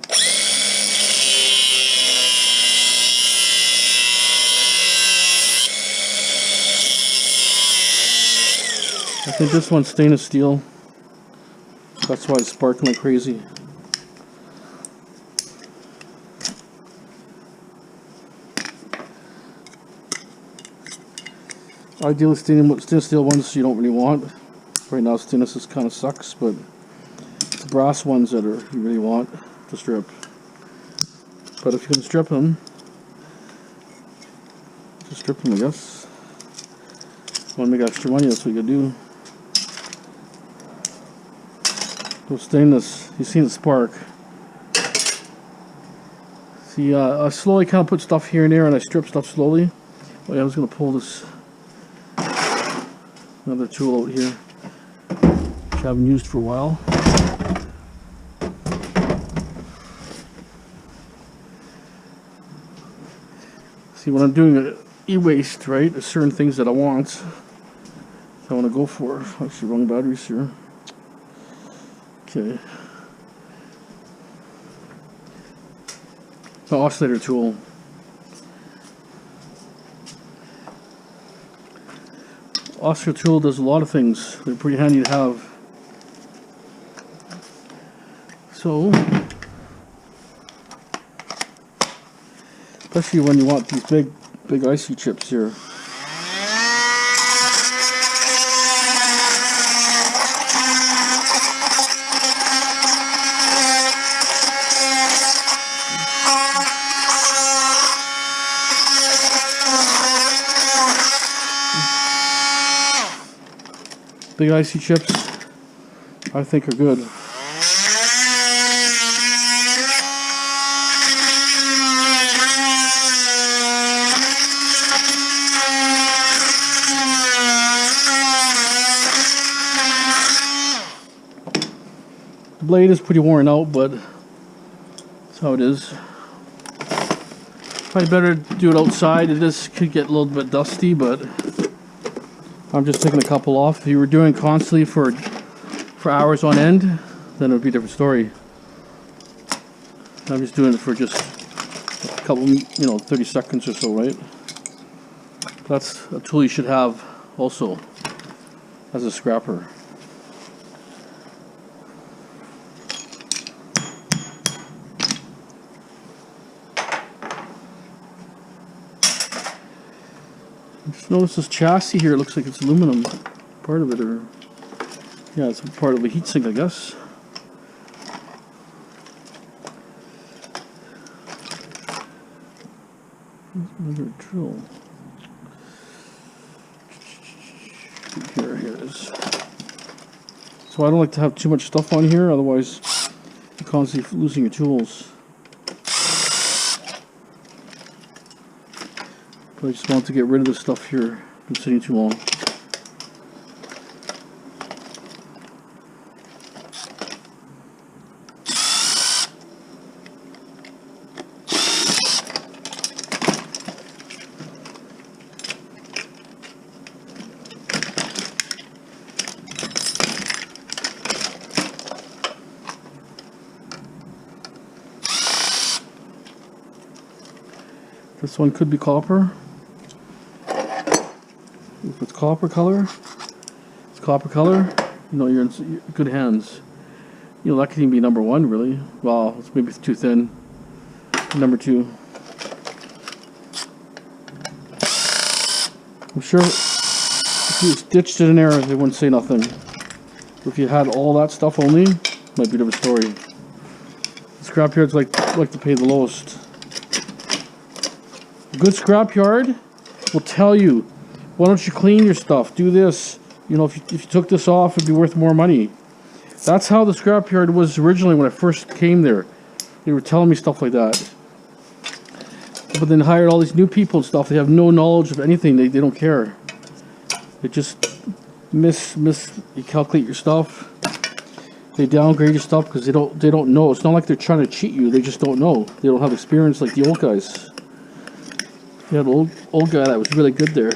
S1: I think this one's stainless steel. That's why it's sparking like crazy. Ideally, stainless steel ones you don't really want. Right now, stainless kind of sucks, but it's the brass ones that you really want to strip. But if you can strip them, just strip them, I guess. Want to make extra money? That's what you gotta do. Those stainless, you see it spark. See, I slowly kind of put stuff here and there, and I strip stuff slowly. Oh yeah, I was gonna pull this another tool out here, which I haven't used for a while. See, when I'm doing an e-waste, right, there's certain things that I want. I want to go for. Actually, wrong batteries here. Okay. The oscillator tool. Oscillator tool does a lot of things. They're pretty handy to have. So, especially when you want these big icy chips here. Big icy chips, I think, are good. The blade is pretty worn out, but that's how it is. Probably better to do it outside. It could get a little bit dusty, but I'm just taking a couple off. If you were doing constantly for hours on end, then it would be a different story. I'm just doing it for just a couple, 30 seconds or so, right? That's a tool you should have also as a scrapper. Just notice this chassis here, it looks like it's aluminum, part of it, or yeah, it's part of a heatsink, I guess. Another drill. Here it is. So I don't like to have too much stuff on here, otherwise you're constantly losing your tools. But I just want to get rid of this stuff here. Been sitting too long. This one could be copper. If it's copper color, you're in good hands. That could even be number one, really. Well, it's maybe too thin. Number two. I'm sure you ditched it in there, they wouldn't say nothing. If you had all that stuff only, might be a different story. Scrapyards like to pay the lowest. A good scrapyard will tell you, why don't you clean your stuff? Do this. You know, if you took this off, it'd be worth more money. That's how the scrapyard was originally when I first came there. They were telling me stuff like that. But then hired all these new people and stuff. They have no knowledge of anything. They don't care. They just you calculate your stuff. They downgrade your stuff because they don't know. It's not like they're trying to cheat you. They just don't know. They don't have experience like the old guys. You had an old guy that was really good there.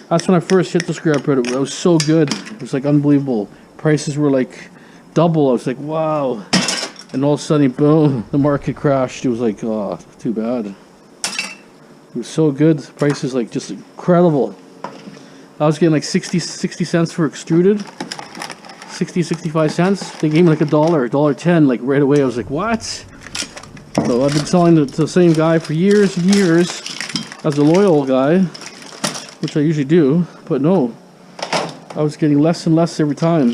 S1: That's when I first hit the scrapyard. It was so good. It was like unbelievable. Prices were like double. I was like, wow. And all of a sudden, boom, the market crashed. It was like, oh, too bad. It was so good. The prices like just incredible. I was getting like 60 cents for extruded. 65 cents. They gave me like $1.10 like right away. I was like, what? So I've been selling to the same guy for years and years as a loyal guy, which I usually do, but no. I was getting less and less every time.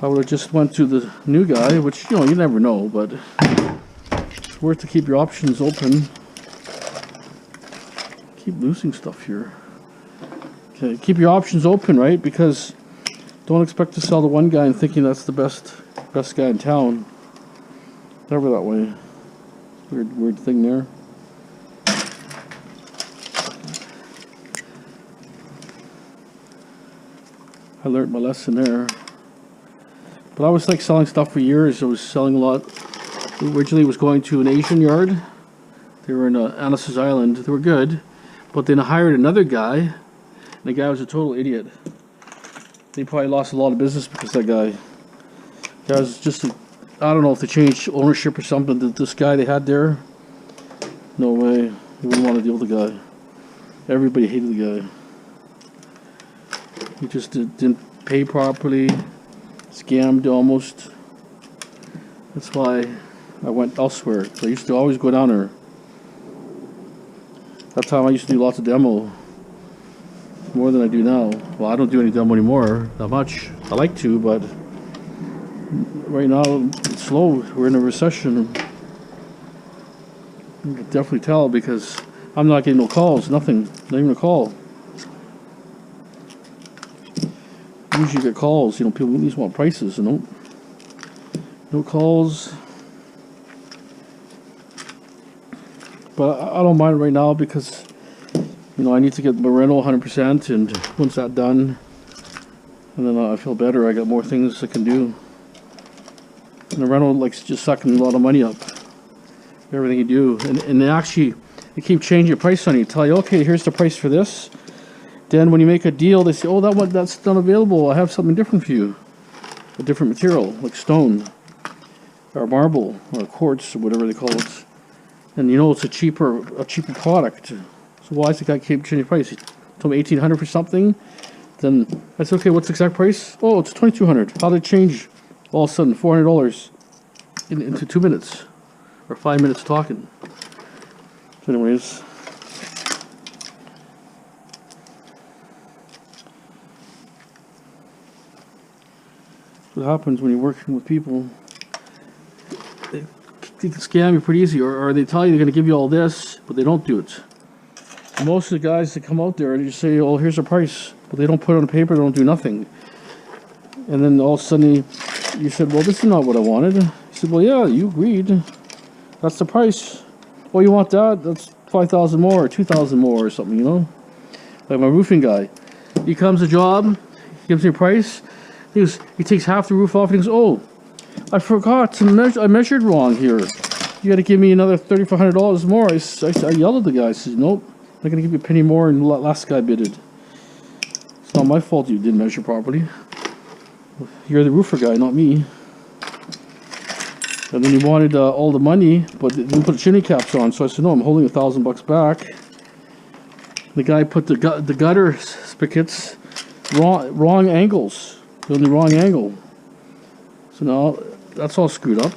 S1: I would have just went to the new guy, which, you know, you never know, but it's worth to keep your options open. Keep losing stuff here. Okay, keep your options open, right? Because don't expect to sell to one guy and thinking that's the best guy in town. Never that way. Weird thing there. I learned my lesson there. But I was like selling stuff for years. I was selling a lot. Originally was going to an Asian yard. They were in Annis's Island. They were good. But then I hired another guy. And the guy was a total idiot. They probably lost a lot of business because that guy. That was just I don't know if they changed ownership or something. This guy they had there. No way. You wouldn't want to deal with the guy. Everybody hated the guy. He just didn't pay properly. Scammed almost. That's why I went elsewhere. So I used to always go down there. That time I used to do lots of demo. More than I do now. Well, I don't do any demo anymore. Not much. I like to, but right now it's slow. We're in a recession. You can definitely tell because I'm not getting no calls. Nothing. Not even a call. Usually get calls, you know, people at least want prices, you know. No calls. But I don't mind right now because, you know, I need to get my rental 100%, and once that's done, and then I feel better, I got more things I can do. And the rental likes just sucking a lot of money up. Everything you do. And they keep changing your price on you. Tell you, okay, here's the price for this. Then when you make a deal, they say, oh, that's not available. I have something different for you. A different material, like stone, or marble, or quartz, or whatever they call it. And you know it's a cheaper product. So why does the guy keep changing price? He told me $1,800 for something. Then I said, okay, what's the exact price? Oh, it's $2,200. How did it change all of a sudden? $400 into 2 minutes. Or 5 minutes talking. So anyways. What happens when you're working with people? They can scam you pretty easy, or they tell you they're going to give you all this, but they don't do it. Most of the guys that come out there, they just say, oh, here's the price, but they don't put it on paper, they don't do nothing. And then all of a sudden you said, well, this is not what I wanted. He said, well, yeah, you agreed. That's the price. Oh, you want that? That's 5,000 more, or 2,000 more, or something, you know? Like my roofing guy. He comes a job, gives me a price. He takes half the roof off and he goes, oh, I forgot to measure. I measured wrong here. You got to give me another $3,500 more. I yelled at the guy. I said, nope, I'm not going to give you a penny more than the last guy bidded. It's not my fault you didn't measure properly. You're the roofer guy, not me. And then he wanted all the money, but didn't put chimney caps on. So I said, no, I'm holding $1,000 back. The guy put the gutter spigots wrong angles. On the wrong angle. So now that's all screwed up.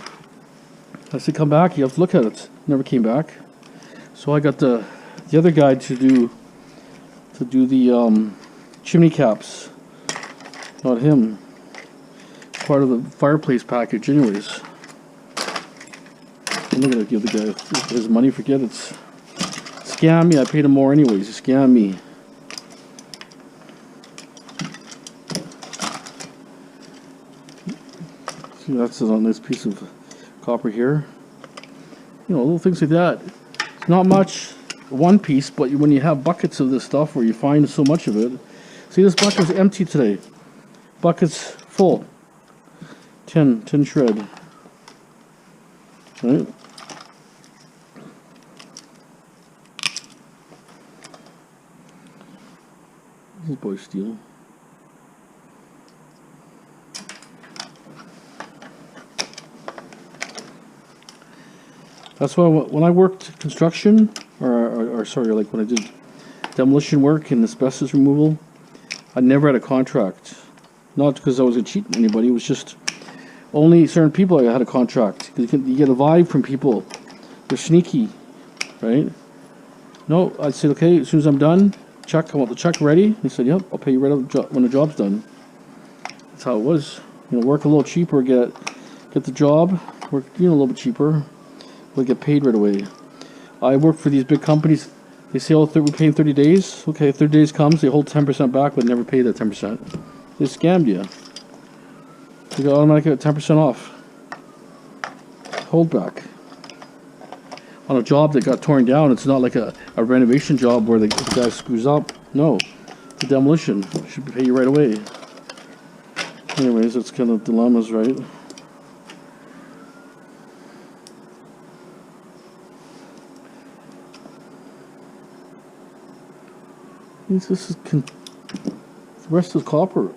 S1: I said, come back, you have to look at it. Never came back. So I got the other guy to do the chimney caps. Not him. Part of the fireplace package anyways. I'm not gonna give the guy his money, forget it. Scam me, I paid him more anyways. Scam me. See, that's on this piece of copper here. You know, little things like that. It's not much, one piece, but when you have buckets of this stuff where you find so much of it. See, this bucket is empty today. Bucket's full. Tin shred. Right? This boy steel. That's why when I worked construction, or sorry, like when I did demolition work and asbestos removal, I never had a contract. Not because I was going to cheat anybody, it was just only certain people I had a contract. You get a vibe from people. They're sneaky, right? No, I'd say, okay, as soon as I'm done, check, I want the check ready. He said, yep, I'll pay you right up when the job's done. That's how it was. You know, work a little cheaper, get the job, work, you know, a little bit cheaper. We'll get paid right away. I work for these big companies. They say, oh, we pay in 30 days. Okay, 30 days comes, they hold 10% back, but never pay that 10%. They scammed you. You got automatically 10% off. Hold back. On a job that got torn down, it's not like a renovation job where the guy screws up. No, it's a demolition. Should pay you right away. Anyways, it's kind of dilemmas, right? This is the rest is copper.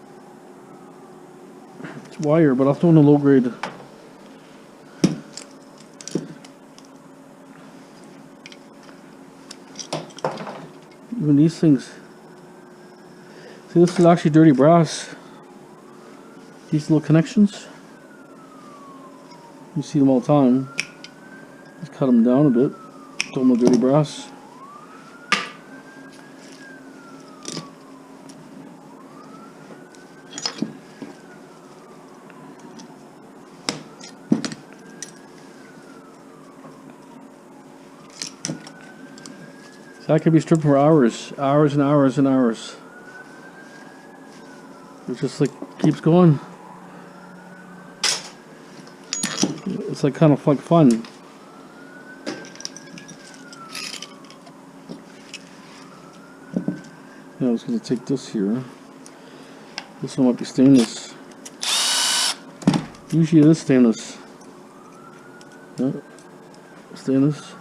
S1: It's wire, but I'll throw in a low grade. Even these things. See, this is actually dirty brass. These little connections. You see them all the time. Just cut them down a bit. Throw them in dirty brass. That could be stripped for hours and hours and hours. It just like keeps going. It's like kind of like fun. Yeah, I was going to take this here. This one might be stainless. Usually it is stainless. Yeah, stainless.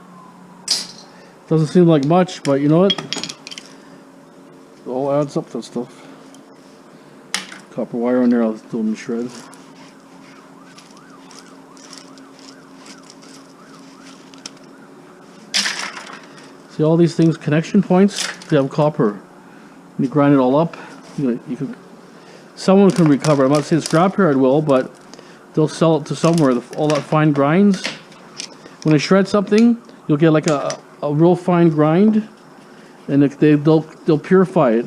S1: Doesn't seem like much, but you know what? It all adds up, that stuff. Copper wire on there, I'll throw them in shred. See all these things, connection points, they have copper. When you grind it all up, you can. Someone can recover. I'm not saying scrapyard will, but they'll sell it to somewhere. All that fine grinds. When they shred something, you'll get like a real fine grind, and they'll purify it.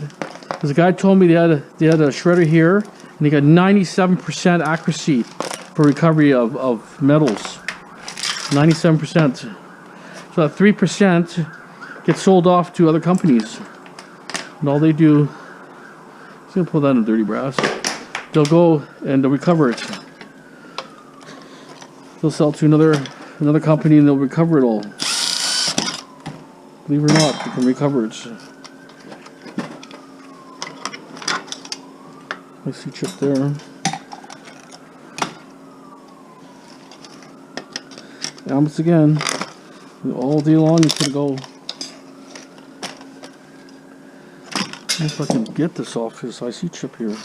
S1: Because the guy told me they had a shredder here, and they got 97% accuracy for recovery of metals. 97%. So that 3% gets sold off to other companies, and all they do. I'm gonna pull that in dirty brass. They'll go and they'll recover it. They'll sell it to another company, and they'll recover it all. Believe it or not, you can recover it. I see chip there. Once again, all day long it's gonna go. See if I can get this off this IC chip here.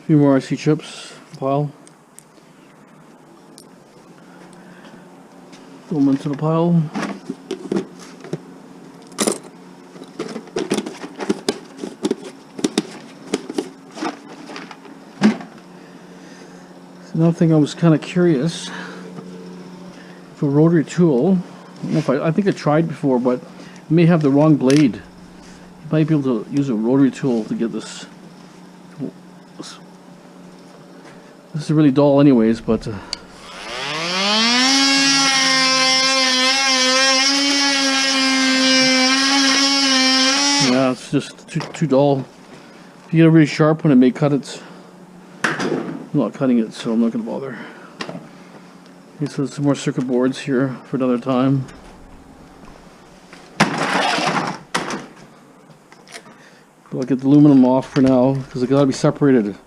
S1: few more IC chips pile. Throw them into the pile. Another thing I was kind of curious, for a rotary tool, I don't know if I think I tried before, but it may have the wrong blade. You might be able to use a rotary tool to get this. This is really dull anyways, but yeah, it's just too dull. If you get a really sharp one, it may cut it. I'm not cutting it, so I'm not going to bother. Okay, so some more circuit boards here for another time. I'll get the aluminum off for now because it got to be separated.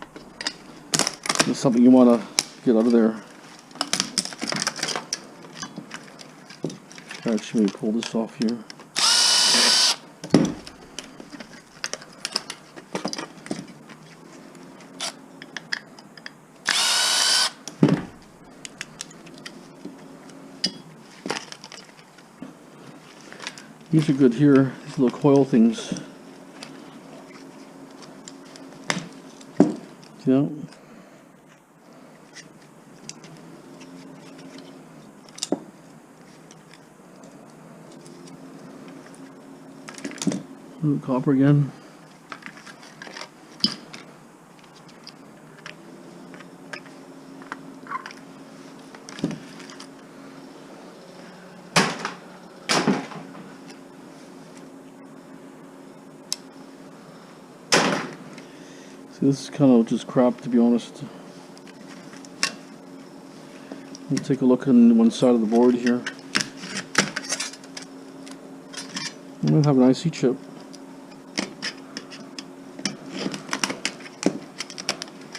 S1: It's something you want to get out of there. Actually, let me pull this off here. These are good here, these little coil things. Yeah. Ooh, copper again. This is kind of just crap, to be honest. Let me take a look on one side of the board here. I'm going to have an IC chip.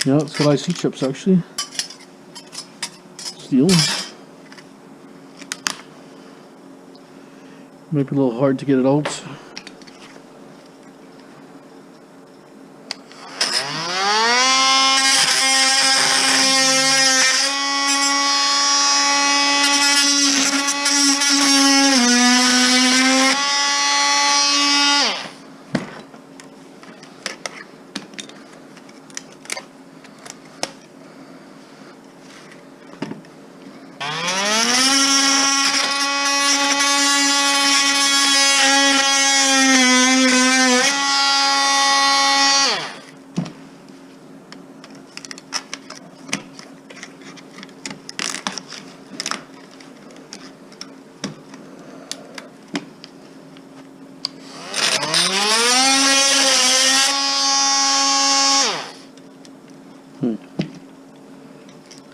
S1: Yeah, it's got IC chips actually. Steel. Might be a little hard to get it out.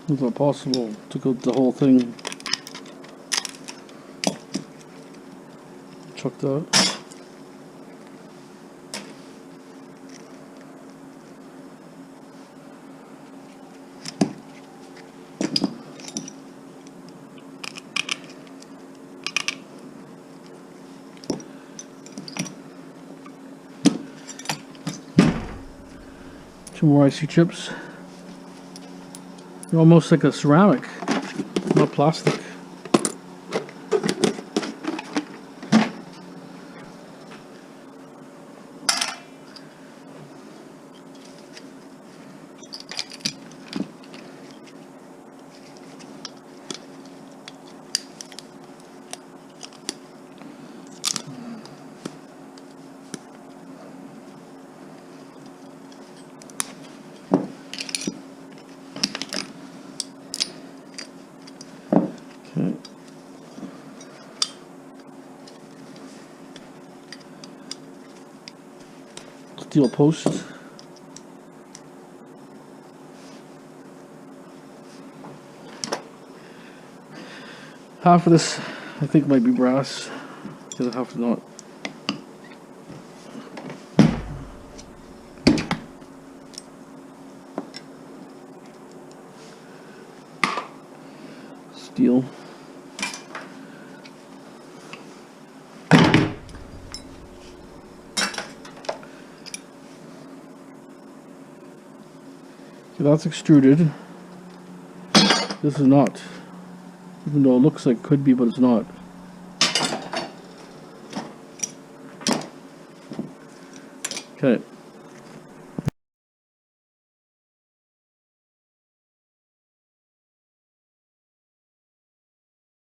S1: It's not possible to go the whole thing. Chuck that. Two more IC chips. They're almost like a ceramic, not plastic. Steel post. Half of this I think might be brass, the other half is not. Steel. Okay, that's extruded. This is not. Even though it looks like it could be, but it's not. Okay.